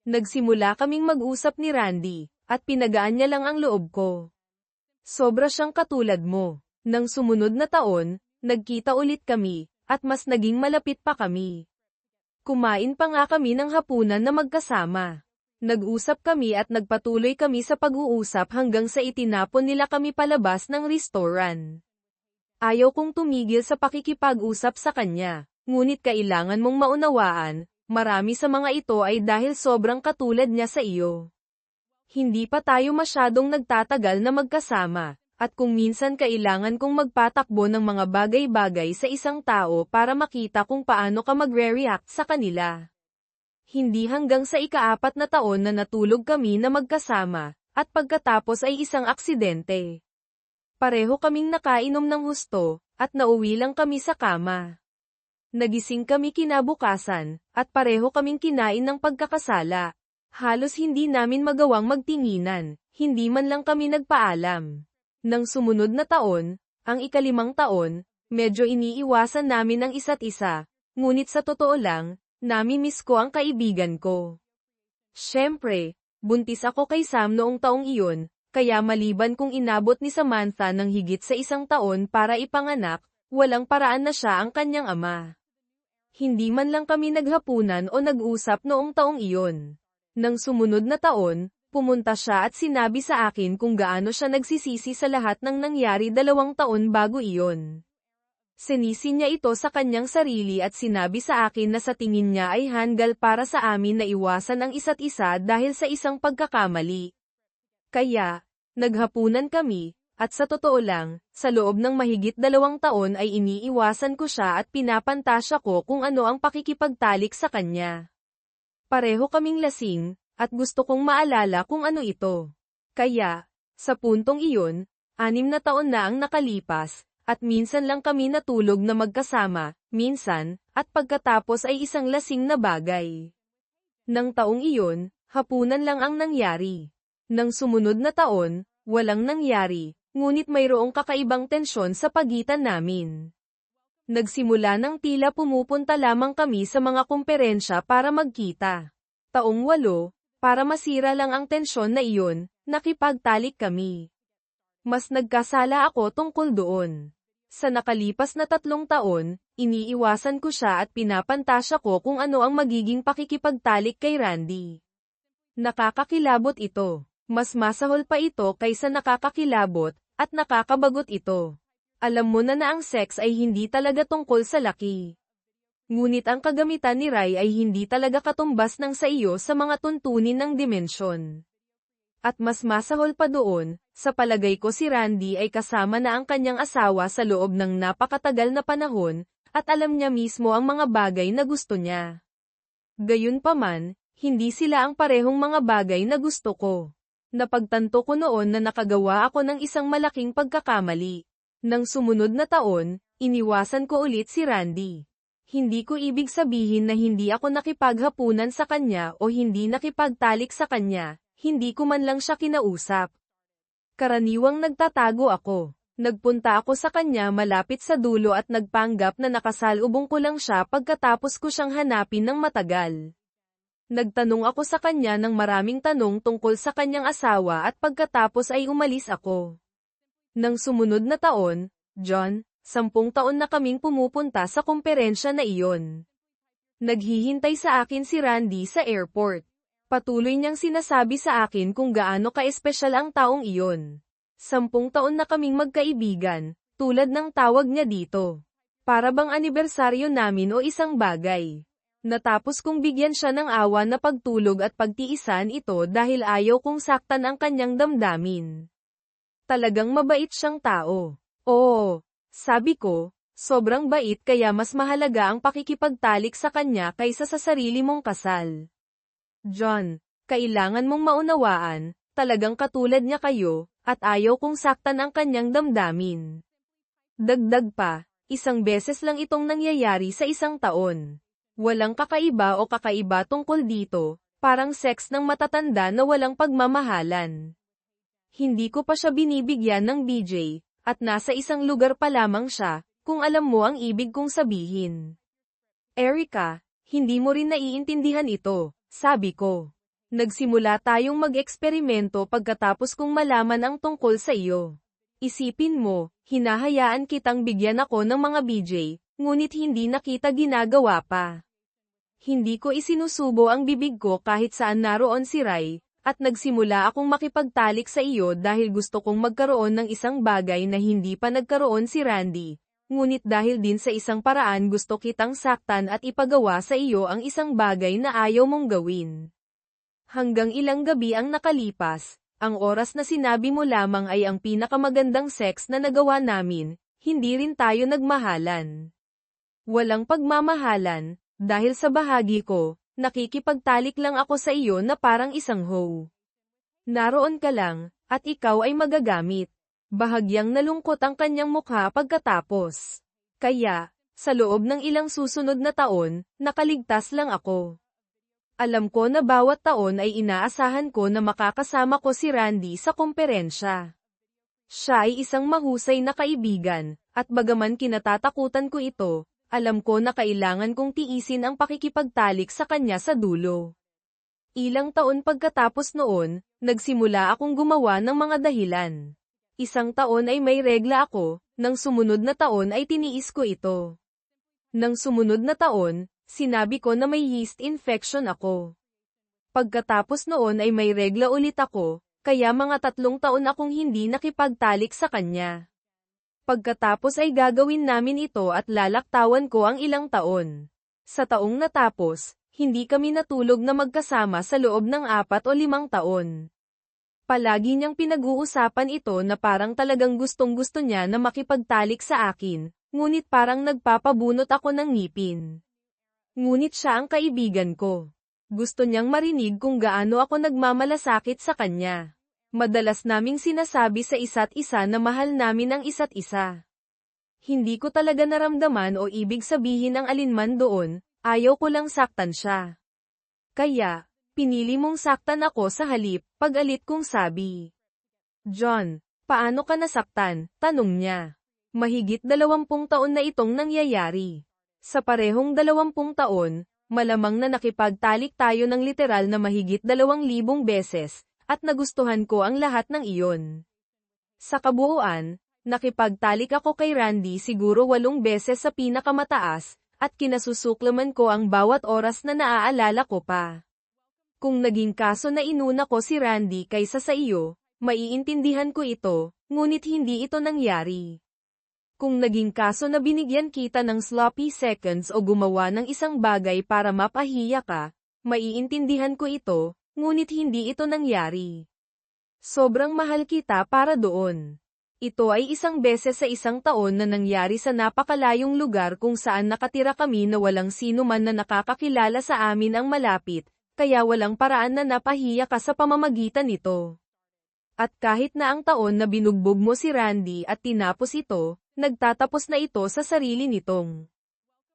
Nagsimula kaming mag-usap ni Randy, at pinagaan niya lang ang loob ko. Sobra siyang katulad mo. Nang sumunod na taon, nagkita ulit kami, at mas naging malapit pa kami. Kumain pa nga kami ng hapunan na magkasama. Nag-usap kami at nagpatuloy kami sa pag-uusap hanggang sa itinapon nila kami palabas ng restaurant. Ayaw kong tumigil sa pakikipag-usap sa kanya, ngunit kailangan mong maunawaan, marami sa mga ito ay dahil sobrang katulad niya sa iyo. Hindi pa tayo masyadong nagtatagal na magkasama, at kung minsan kailangan kong magpatakbo ng mga bagay-bagay sa isang tao para makita kung paano ka magre-react sa kanila. Hindi hanggang sa ika-4 na taon na natulog kami na magkasama, at pagkatapos ay isang aksidente. Pareho kaming nakainom ng husto, at nauwi lang kami sa kama. Nagising kami kinabukasan, at pareho kaming kinain ng pagkakasala. Halos hindi namin magawang magtinginan, hindi man lang kami nagpaalam. Nang sumunod na taon, ang ika-5 taon, medyo iniiwasan namin ang isa't isa, ngunit sa totoo lang, nami-miss ko ang kaibigan ko. Siyempre, buntis ako kay Sam noong taong iyon, kaya maliban kung inabot ni Samantha ng higit sa 1 taon para ipanganak, walang paraan na siya ang kanyang ama. Hindi man lang kami naghapunan o nag-usap noong taong iyon. Nang sumunod na taon, pumunta siya at sinabi sa akin kung gaano siya nagsisisi sa lahat ng nangyari 2 taon bago iyon. Sinisi niya ito sa kanyang sarili at sinabi sa akin na sa tingin niya ay handgal para sa amin na iwasan ang isa't isa dahil sa isang pagkakamali. Kaya, naghapunan kami, at sa totoo lang, sa loob ng mahigit 2 taon ay iniiwasan ko siya at pinapantasya ko kung ano ang pakikipagtalik sa kanya. Pareho kaming lasing, at gusto kong maalala kung ano ito. Kaya, sa puntong iyon, 6 na taon na ang nakalipas, at minsan lang kami natulog na magkasama, minsan, at pagkatapos ay isang lasing na bagay. Nang taong iyon, hapunan lang ang nangyari. Nang sumunod na taon, walang nangyari, ngunit mayroong kakaibang tensyon sa pagitan namin. Nagsimula ng tila pumupunta lamang kami sa mga komperensya para magkita. Taong 8, para masira lang ang tensyon na iyon, nakipagtalik kami. Mas nagkasala ako tungkol doon. Sa nakalipas na 3 taon, iniiwasan ko siya at pinapantasya ko kung ano ang magiging pakikipagtalik kay Randy. Nakakakilabot ito. Mas masahol pa ito kaysa nakakakilabot, at nakakabagot ito. Alam mo na ang sex ay hindi talaga tungkol sa laki. Ngunit ang kagamitan ni Rai ay hindi talaga katumbas ng sa iyo sa mga tuntunin ng dimensyon. At mas masahol pa doon, sa palagay ko si Randy ay kasama na ang kanyang asawa sa loob ng napakatagal na panahon, at alam niya mismo ang mga bagay na gusto niya. Gayunpaman, hindi sila ang parehong mga bagay na gusto ko. Napagtanto ko noon na nakagawa ako ng isang malaking pagkakamali. Nang sumunod na taon, iniwasan ko ulit si Randy. Hindi ko ibig sabihin na hindi ako nakipaghapunan sa kanya o hindi nakipagtalik sa kanya, hindi ko man lang siya kinausap. Karaniwang nagtatago ako. Nagpunta ako sa kanya malapit sa dulo at nagpanggap na nakasalubong ko lang siya pagkatapos ko siyang hanapin ng matagal. Nagtanong ako sa kanya ng maraming tanong tungkol sa kanyang asawa at pagkatapos ay umalis ako. Nang sumunod na taon, John, 10 taon na kaming pumupunta sa komperensya na iyon. Naghihintay sa akin si Randy sa airport. Patuloy niyang sinasabi sa akin kung gaano ka-espesyal ang taong iyon. 10 taon na kaming magkaibigan, tulad ng tawag niya dito. Para bang anibersaryo namin o isang bagay. Natapos kong bigyan siya ng awa na pagtulog at pagtiisan ito dahil ayaw kong saktan ang kanyang damdamin. Talagang mabait siyang tao. Oo, sabi ko, sobrang bait kaya mas mahalaga ang pakikipagtalik sa kanya kaysa sa sarili mong kasal. John, kailangan mong maunawaan, talagang katulad niya kayo, at ayaw kong saktan ang kanyang damdamin. Dagdag pa, 1 beses lang itong nangyayari sa 1 taon. Walang kakaiba o kakaiba tungkol dito, parang sex ng matatanda na walang pagmamahalan. Hindi ko pa siya binibigyan ng BJ, at nasa isang lugar pa lamang siya, kung alam mo ang ibig kong sabihin. Erica, hindi mo rin naiintindihan ito. Sabi ko. Nagsimula tayong mag-eksperimento pagkatapos kong malaman ang tungkol sa iyo. Isipin mo, hinahayaan kitang bigyan ako ng mga BJ, ngunit hindi na kita ginagawa pa. Hindi ko isinusubo ang bibig ko kahit saan naroon si Rai, at nagsimula akong makipagtalik sa iyo dahil gusto kong magkaroon ng isang bagay na hindi pa nagkaroon si Randy. Ngunit dahil din sa isang paraan gusto kitang saktan at ipagawa sa iyo ang isang bagay na ayaw mong gawin. Hanggang ilang gabi ang nakalipas, ang oras na sinabi mo lamang ay ang pinakamagandang sex na nagawa namin, hindi rin tayo nagmahalan. Walang pagmamahalan, dahil sa bahagi ko, nakikipagtalik lang ako sa iyo na parang isang hoe. Naroon ka lang, at ikaw ay magagamit. Bahagyang nalungkot ang kanyang mukha pagkatapos. Kaya, sa loob ng ilang susunod na taon, nakaligtas lang ako. Alam ko na bawat taon ay inaasahan ko na makakasama ko si Randy sa komperensya. Siya ay isang mahusay na kaibigan, at bagaman kinatatakutan ko ito, alam ko na kailangan kong tiisin ang pakikipagtalik sa kanya sa dulo. Ilang taon pagkatapos noon, nagsimula akong gumawa ng mga dahilan. 1 taon ay may regla ako, nang sumunod na taon ay tiniis ko ito. Nang sumunod na taon, sinabi ko na may yeast infection ako. Pagkatapos noon ay may regla ulit ako, kaya mga 3 taon akong hindi nakipagtalik sa kanya. Pagkatapos ay gagawin namin ito at lalaktawan ko ang ilang taon. Sa taong natapos, hindi kami natulog na magkasama sa loob ng 4 o 5 taon. Palagi niyang pinag-uusapan ito na parang talagang gustong-gusto niya na makipagtalik sa akin, ngunit parang nagpapabunot ako ng ngipin. Ngunit siya ang kaibigan ko. Gusto niyang marinig kung gaano ako nagmamalasakit sa kanya. Madalas naming sinasabi sa isa't isa na mahal namin ang isa't isa. Hindi ko talaga naramdaman o ibig sabihin ang alinman doon, ayaw ko lang saktan siya. Kaya, pinili mong saktan ako sa halip, pag-alit kong sabi. John, paano ka nasaktan? Tanong niya. Mahigit 20 taon na itong nangyayari. Sa parehong 20 taon, malamang na nakipagtalik tayo ng literal na mahigit 2,000 beses, at nagustuhan ko ang lahat ng iyon. Sa kabuuan, nakipagtalik ako kay Randy siguro 8 beses sa pinakamataas, at kinasusuklaman ko ang bawat oras na naaalala ko pa. Kung naging kaso na inuna ko si Randy kaysa sa iyo, maiintindihan ko ito, ngunit hindi ito nangyari. Kung naging kaso na binigyan kita ng sloppy seconds o gumawa ng isang bagay para mapahiya ka, maiintindihan ko ito, ngunit hindi ito nangyari. Sobrang mahal kita para doon. Ito ay 1 beses sa 1 taon na nangyari sa napakalayong lugar kung saan nakatira kami na walang sino man na nakakakilala sa amin ang malapit, kaya walang paraan na napahiya ka sa pamamagitan nito. At kahit na ang taon na binugbog mo si Randy at tinapos ito, nagtatapos na ito sa sarili nitong.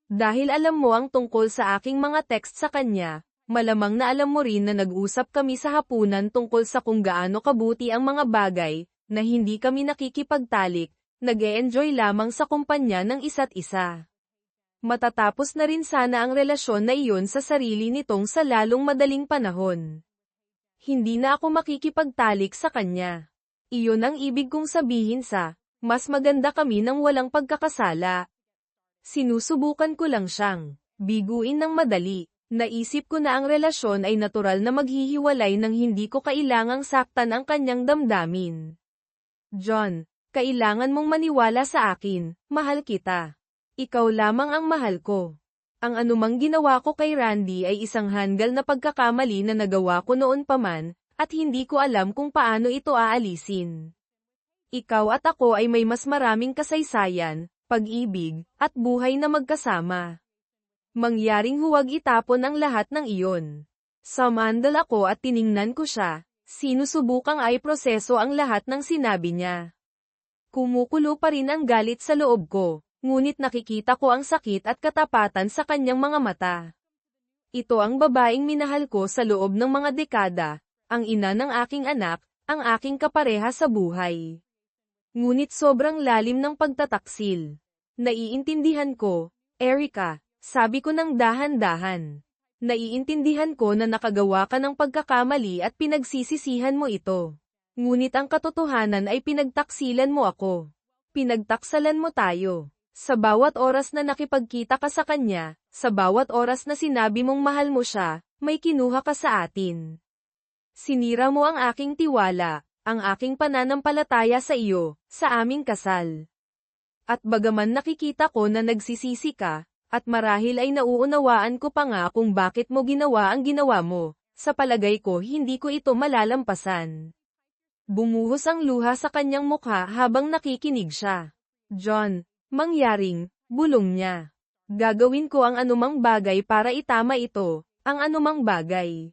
Dahil alam mo ang tungkol sa aking mga text sa kanya, malamang na alam mo rin na nag-usap kami sa hapunan tungkol sa kung gaano kabuti ang mga bagay, na hindi kami nakikipagtalik, nag-e-enjoy lamang sa kumpanya ng isa't isa. Matatapos na rin sana ang relasyon na iyon sa sarili nitong sa lalong madaling panahon. Hindi na ako makikipagtalik sa kanya. Iyon ang ibig kong sabihin sa, mas maganda kami nang walang pagkakasala. Sinusubukan ko lang siyang biguin ng madali. Naisip ko na ang relasyon ay natural na maghihiwalay nang hindi ko kailangang saktan ang kanyang damdamin. John, kailangan mong maniwala sa akin, mahal kita. Ikaw lamang ang mahal ko. Ang anumang ginawa ko kay Randy ay isang hanggal na pagkakamali na nagawa ko noon pa man, at hindi ko alam kung paano ito aalisin. Ikaw at ako ay may mas maraming kasaysayan, pag-ibig, at buhay na magkasama. Mangyaring huwag itapon ang lahat ng iyon. Sumandal ako at tiningnan ko siya, sinusubukang ay proseso ang lahat ng sinabi niya. Kumukulo pa rin ang galit sa loob ko, ngunit nakikita ko ang sakit at katapatan sa kanyang mga mata. Ito ang babaeng minahal ko sa loob ng mga dekada, ang ina ng aking anak, ang aking kapareha sa buhay. Ngunit sobrang lalim ng pagtataksil. Naiintindihan ko, Erica. Sabi ko ng dahan-dahan. Naiintindihan ko na nakagawa ka ng pagkakamali at pinagsisisihan mo ito. Ngunit ang katotohanan ay pinagtaksilan mo ako. Pinagtaksalan mo tayo. Sa bawat oras na nakipagkita ka sa kanya, sa bawat oras na sinabi mong mahal mo siya, may kinuha ka sa atin. Sinira mo ang aking tiwala, ang aking pananampalataya sa iyo, sa aming kasal. At bagaman nakikita ko na nagsisisi ka, at marahil ay nauunawaan ko pa nga kung bakit mo ginawa ang ginawa mo, sa palagay ko hindi ko ito malalampasan. Bumuhos ang luha sa kanyang mukha habang nakikinig siya. John, mangyaring, bulong niya. Gagawin ko ang anumang bagay para itama ito, ang anumang bagay.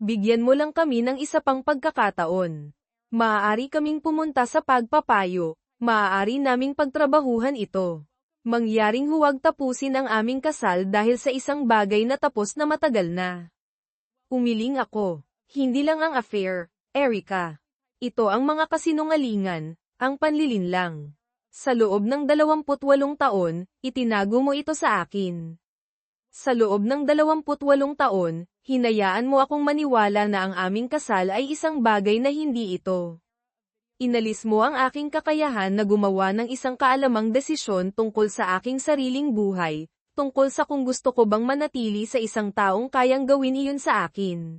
Bigyan mo lang kami ng isa pang pagkakataon. Maaari kaming pumunta sa pagpapayo, maaari naming pagtrabahuhan ito. Mangyaring huwag tapusin ang aming kasal dahil sa isang bagay na tapos na matagal na. Umiling ako. Hindi lang ang affair, Erica. Ito ang mga kasinungalingan, ang panlilinlang. Sa loob ng 28 taon, itinago mo ito sa akin. Sa loob ng 28 taon, hinayaan mo akong maniwala na ang aming kasal ay isang bagay na hindi ito. Inalis mo ang aking kakayahan na gumawa ng isang kaalamang desisyon tungkol sa aking sariling buhay, tungkol sa kung gusto ko bang manatili sa isang taong kayang gawin iyon sa akin.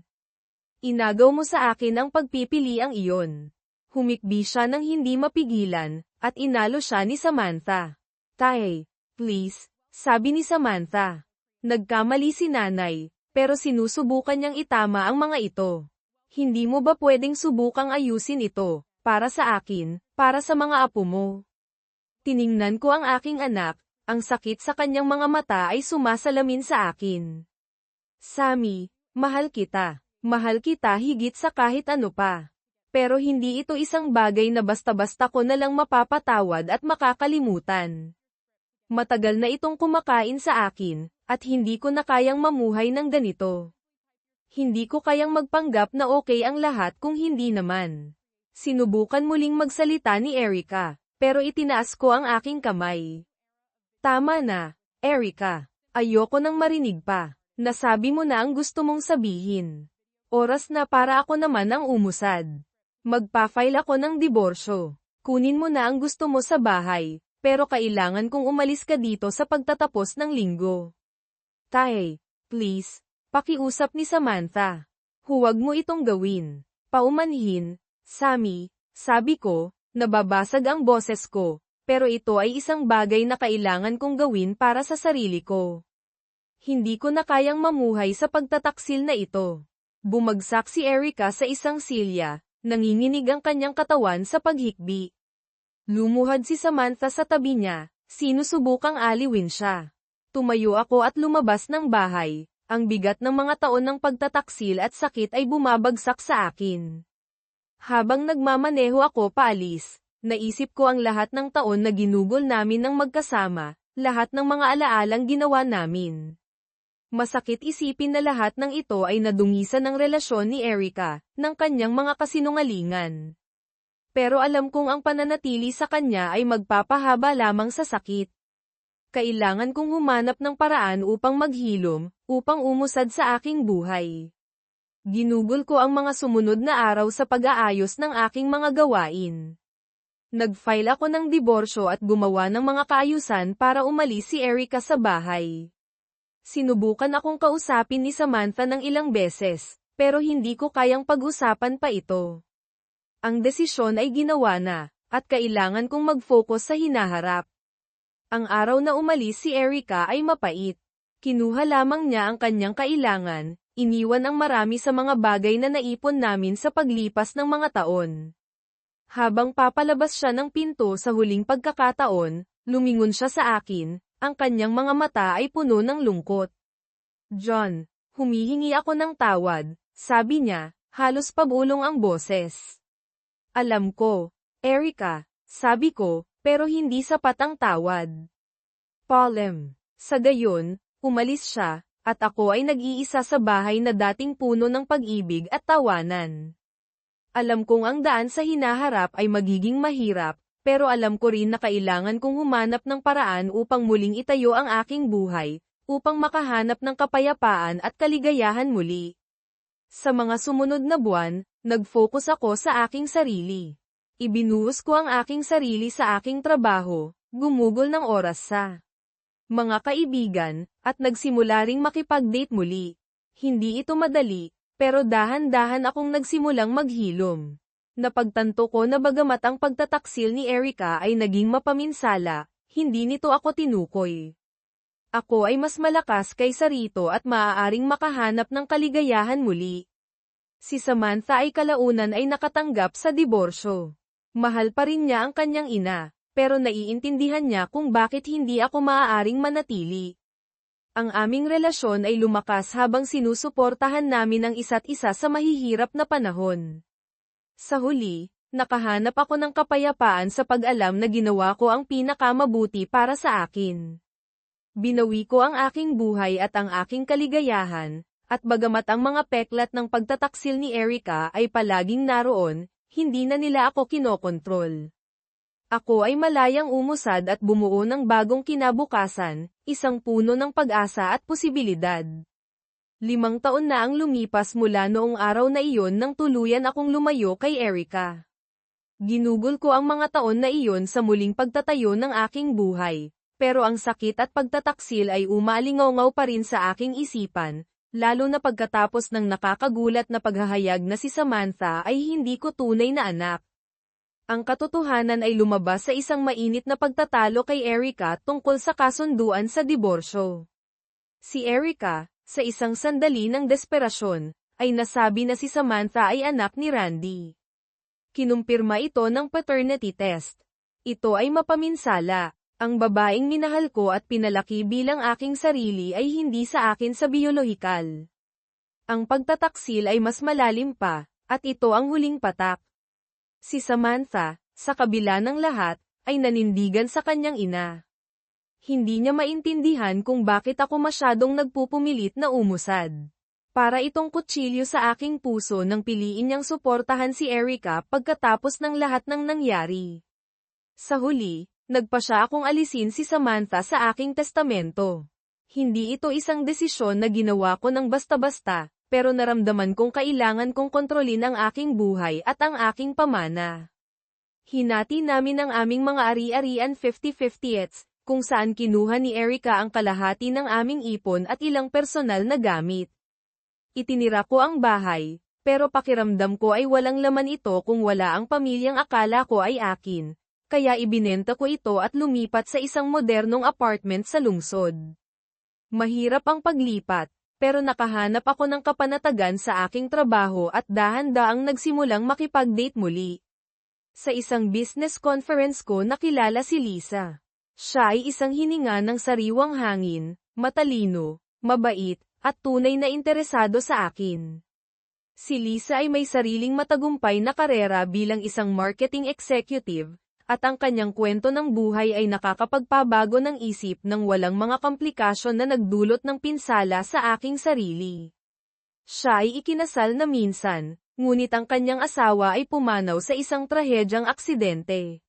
Inagaw mo sa akin ang pagpipili ang iyon. Humikbi siya ng hindi mapigilan, at inalo siya ni Samantha. Tay, please, sabi ni Samantha. Nagkamali si nanay, pero sinusubukan niyang itama ang mga ito. Hindi mo ba pwedeng subukang ayusin ito, para sa akin, para sa mga apo mo? Tiningnan ko ang aking anak, ang sakit sa kanyang mga mata ay sumasalamin sa akin. Sammy, mahal kita. Mahal kita higit sa kahit ano pa. Pero hindi ito isang bagay na basta-basta ko na lang mapapatawad at makakalimutan. Matagal na itong kumakain sa akin, at hindi ko na kayang mamuhay ng ganito. Hindi ko kayang magpanggap na okay ang lahat kung hindi naman. Sinubukan muling magsalita ni Erica, pero itinaas ko ang aking kamay. Tama na, Erica. Ayoko nang marinig pa. Nasabi mo na ang gusto mong sabihin. Oras na para ako naman ang umusad. Magpa-file ako ng diborsyo. Kunin mo na ang gusto mo sa bahay, pero kailangan kong umalis ka dito sa pagtatapos ng linggo. Tay, please, pakiusap ni Samantha. Huwag mo itong gawin. Paumanhin, Sammy, sabi ko, nababasag ang boses ko, pero ito ay isang bagay na kailangan kong gawin para sa sarili ko. Hindi ko na kayang mamuhay sa pagtataksil na ito. Bumagsak si Erica sa isang silya, nanginginig ang kanyang katawan sa paghikbi. Lumuhad si Samantha sa tabi niya, sinusubukang aliwin siya. Tumayo ako at lumabas ng bahay, ang bigat ng mga taon ng pagtataksil at sakit ay bumabagsak sa akin. Habang nagmamaneho ako paalis, naisip ko ang lahat ng taon na ginugol namin ng magkasama, lahat ng mga alaalang ginawa namin. Masakit isipin na lahat ng ito ay nadungisan ng relasyon ni Erica, ng kanyang mga kasinungalingan. Pero alam kong ang pananatili sa kanya ay magpapahaba lamang sa sakit. Kailangan kong humanap ng paraan upang maghilom, upang umusad sa aking buhay. Ginugol ko ang mga sumunod na araw sa pag-aayos ng aking mga gawain. Nag-file ako ng diborsyo at gumawa ng mga kaayusan para umalis si Erica sa bahay. Sinubukan akong kausapin ni Samantha ng ilang beses, pero hindi ko kayang pag-usapan pa ito. Ang desisyon ay ginawa na, at kailangan kong mag-focus sa hinaharap. Ang araw na umalis si Erica ay mapait. Kinuha lamang niya ang kanyang kailangan, iniwan ang marami sa mga bagay na naipon namin sa paglipas ng mga taon. Habang papalabas siya ng pinto sa huling pagkakataon, lumingon siya sa akin. Ang kanyang mga mata ay puno ng lungkot. John, humihingi ako ng tawad, sabi niya, halos pabulong ang boses. Alam ko, Erica, sabi ko, pero hindi sapat ang tawad. Paulem. Sa gayon, umalis siya, at ako ay nag-iisa sa bahay na dating puno ng pag-ibig at tawanan. Alam kong ang daan sa hinaharap ay magiging mahirap, pero alam ko rin na kailangan kong humanap ng paraan upang muling itayo ang aking buhay, upang makahanap ng kapayapaan at kaligayahan muli. Sa mga sumunod na buwan, nag-focus ako sa aking sarili. Ibinuhos ko ang aking sarili sa aking trabaho, gumugol ng oras sa mga kaibigan, at nagsimula ring makipag-date muli. Hindi ito madali, pero dahan-dahan akong nagsimulang maghilom. Napagtanto ko na bagamat ang pagtataksil ni Erica ay naging mapaminsala, hindi nito ako tinukoy. Ako ay mas malakas kaysa rito at maaaring makahanap ng kaligayahan muli. Si Samantha ay kalaunan ay nakatanggap sa diborsyo. Mahal pa rin niya ang kanyang ina, pero naiintindihan niya kung bakit hindi ako maaaring manatili. Ang aming relasyon ay lumakas habang sinusuportahan namin ang isa't isa sa mahihirap na panahon. Sa huli, nakahanap ako ng kapayapaan sa pag-alam na ginawa ko ang pinakamabuti para sa akin. Binawi ko ang aking buhay at ang aking kaligayahan, at bagamat ang mga peklat ng pagtataksil ni Erica ay palaging naroon, hindi na nila ako kinokontrol. Ako ay malayang umusad at bumuo ng bagong kinabukasan, isang puno ng pag-asa at posibilidad. 5 taon na ang lumipas mula noong araw na iyon nang tuluyan akong lumayo kay Erica. Ginugol ko ang mga taon na iyon sa muling pagtatayo ng aking buhay, pero ang sakit at pagtataksil ay umalingaw pa rin sa aking isipan, lalo na pagkatapos ng nakakagulat na paghahayag na si Samantha ay hindi ko tunay na anak. Ang katotohanan ay lumabas sa isang mainit na pagtatalo kay Erica tungkol sa kasunduan sa diborsyo. Si Erica, sa isang sandali ng desperasyon, ay nasabi na si Samantha ay anak ni Randy. Kinumpirma ito ng paternity test. Ito ay mapaminsala. Ang babaeng minahal ko at pinalaki bilang aking sarili ay hindi sa akin sa biolohikal. Ang pagtataksil ay mas malalim pa, at ito ang huling patak. Si Samantha, sa kabila ng lahat, ay nanindigan sa kanyang ina. Hindi niya maintindihan kung bakit ako masyadong nagpupumilit na umusad. Para itong kutsilyo sa aking puso nang piliin niyang suportahan si Erica pagkatapos ng lahat ng nangyari. Sa huli, nagpa siya akong alisin si Samantha sa aking testamento. Hindi ito isang desisyon na ginawa ko ng basta-basta, pero naramdaman kong kailangan kong kontrolin ang aking buhay at ang aking pamana. Hinati namin ang aming mga ari-arian 50-50ths, kung saan kinuha ni Erica ang kalahati ng aming ipon at ilang personal na gamit. Itinira ko ang bahay, pero pakiramdam ko ay walang laman ito kung wala ang pamilyang akala ko ay akin, kaya ibinenta ko ito at lumipat sa isang modernong apartment sa lungsod. Mahirap ang paglipat, pero nakahanap ako ng kapanatagan sa aking trabaho at dahan-daang nagsimulang makipag-date muli. Sa isang business conference ko nakilala si Lisa. Siya ay isang hininga ng sariwang hangin, matalino, mabait, at tunay na interesado sa akin. Si Lisa ay may sariling matagumpay na karera bilang isang marketing executive, at ang kanyang kwento ng buhay ay nakakapagpabago ng isip ng walang mga komplikasyon na nagdulot ng pinsala sa aking sarili. Siya ay ikinasal na minsan, ngunit ang kanyang asawa ay pumanaw sa isang trahedyang aksidente.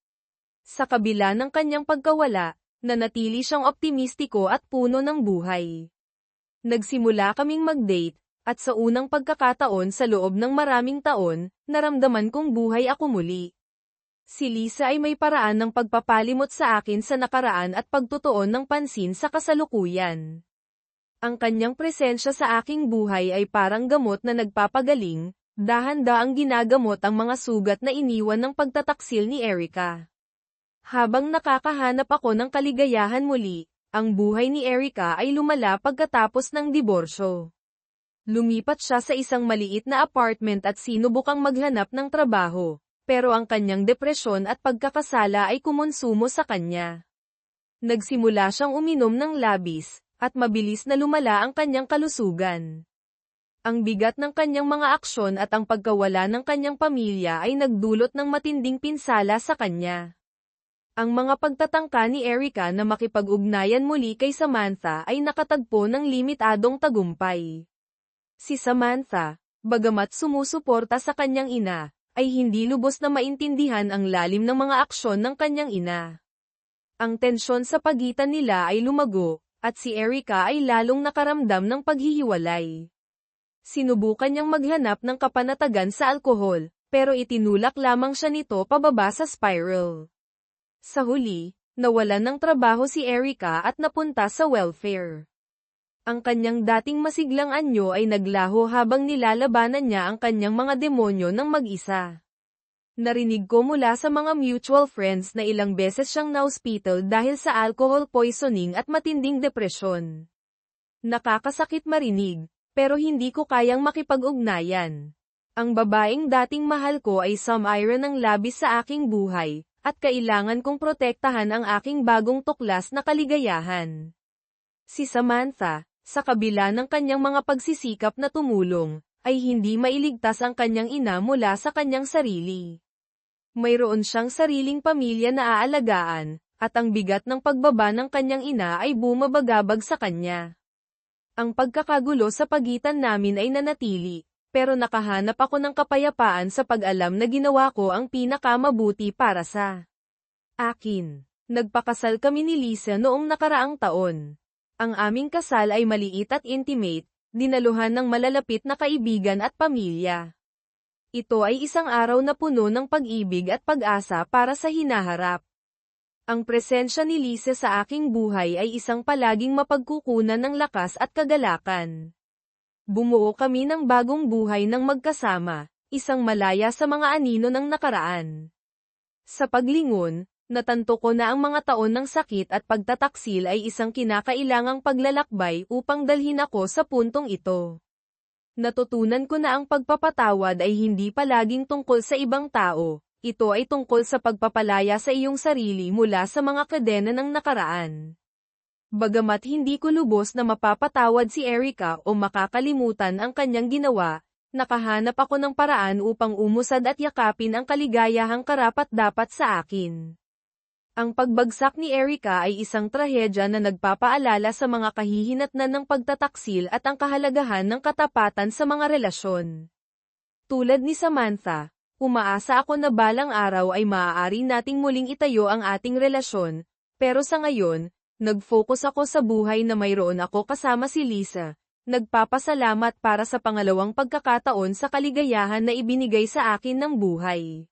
Sa kabila ng kanyang pagkawala, nanatili siyang optimistiko at puno ng buhay. Nagsimula kaming mag-date, at sa unang pagkakataon sa loob ng maraming taon, naramdaman kong buhay ako muli. Si Lisa ay may paraan ng pagpapalimot sa akin sa nakaraan at pagtutuon ng pansin sa kasalukuyan. Ang kanyang presensya sa aking buhay ay parang gamot na nagpapagaling, dahan-daang ginagamot ang mga sugat na iniwan ng pagtataksil ni Erica. Habang nakakahanap ako ng kaligayahan muli, ang buhay ni Erica ay lumala pagkatapos ng diborsyo. Lumipat siya sa isang maliit na apartment at sinubukang maghanap ng trabaho, pero ang kanyang depresyon at pagkakasala ay kumonsumo sa kanya. Nagsimula siyang uminom ng labis, at mabilis na lumala ang kanyang kalusugan. Ang bigat ng kanyang mga aksyon at ang pagkawala ng kanyang pamilya ay nagdulot ng matinding pinsala sa kanya. Ang mga pagtatangka ni Erica na makipag-ugnayan muli kay Samantha ay nakatagpo ng limitadong tagumpay. Si Samantha, bagamat sumusuporta sa kanyang ina, ay hindi lubos na maintindihan ang lalim ng mga aksyon ng kanyang ina. Ang tensyon sa pagitan nila ay lumago, at si Erica ay lalong nakaramdam ng paghihiwalay. Sinubukan niyang maghanap ng kapanatagan sa alkohol, pero itinulak lamang siya nito pababa sa spiral. Sa huli, nawalan ng trabaho si Erica at napunta sa welfare. Ang kanyang dating masiglang anyo ay naglaho habang nilalabanan niya ang kanyang mga demonyo ng mag-isa. Narinig ko mula sa mga mutual friends na ilang beses siyang na-hospital dahil sa alcohol poisoning at matinding depresyon. Nakakasakit marinig, pero hindi ko kayang makipag-ugnayan. Ang babaeng dating mahal ko ay sumira ng labis sa aking buhay, at kailangan kong protektahan ang aking bagong tuklas na kaligayahan. Si Samantha, sa kabila ng kanyang mga pagsisikap na tumulong, ay hindi mailigtas ang kanyang ina mula sa kanyang sarili. Mayroon siyang sariling pamilya na aalagaan, at ang bigat ng pagbaba ng kanyang ina ay bumabagabag sa kanya. Ang pagkakagulo sa pagitan namin ay nanatili, pero nakahanap ako ng kapayapaan sa pag-alam na ginawa ko ang pinakamabuti para sa akin. Nagpakasal kami ni Lisa noong nakaraang taon. Ang aming kasal ay maliit at intimate, dinaluhan ng malalapit na kaibigan at pamilya. Ito ay isang araw na puno ng pag-ibig at pag-asa para sa hinaharap. Ang presensya ni Lisa sa aking buhay ay isang palaging mapagkukunan ng lakas at kagalakan. Bumuo kami ng bagong buhay ng magkasama, isang malaya sa mga anino ng nakaraan. Sa paglingon, natanto ko na ang mga taon ng sakit at pagtataksil ay isang kinakailangang paglalakbay upang dalhin ako sa puntong ito. Natutunan ko na ang pagpapatawad ay hindi palaging tungkol sa ibang tao, ito ay tungkol sa pagpapalaya sa iyong sarili mula sa mga kadena ng nakaraan. Bagamat hindi ko lubos na mapapatawad si Erica o makakalimutan ang kanyang ginawa, nakahanap ako ng paraan upang umusad at yakapin ang kaligayahang karapat-dapat sa akin. Ang pagbagsak ni Erica ay isang trahedya na nagpapaalala sa mga kahihinatnan ng pagtataksil at ang kahalagahan ng katapatan sa mga relasyon. Tulad ni Samantha, umaasa ako na balang araw ay maaari nating muling itayo ang ating relasyon, pero sa ngayon, nag-focus ako sa buhay na mayroon ako kasama si Lisa. Nagpapasalamat para sa pangalawang pagkakataon sa kaligayahan na ibinigay sa akin ng buhay.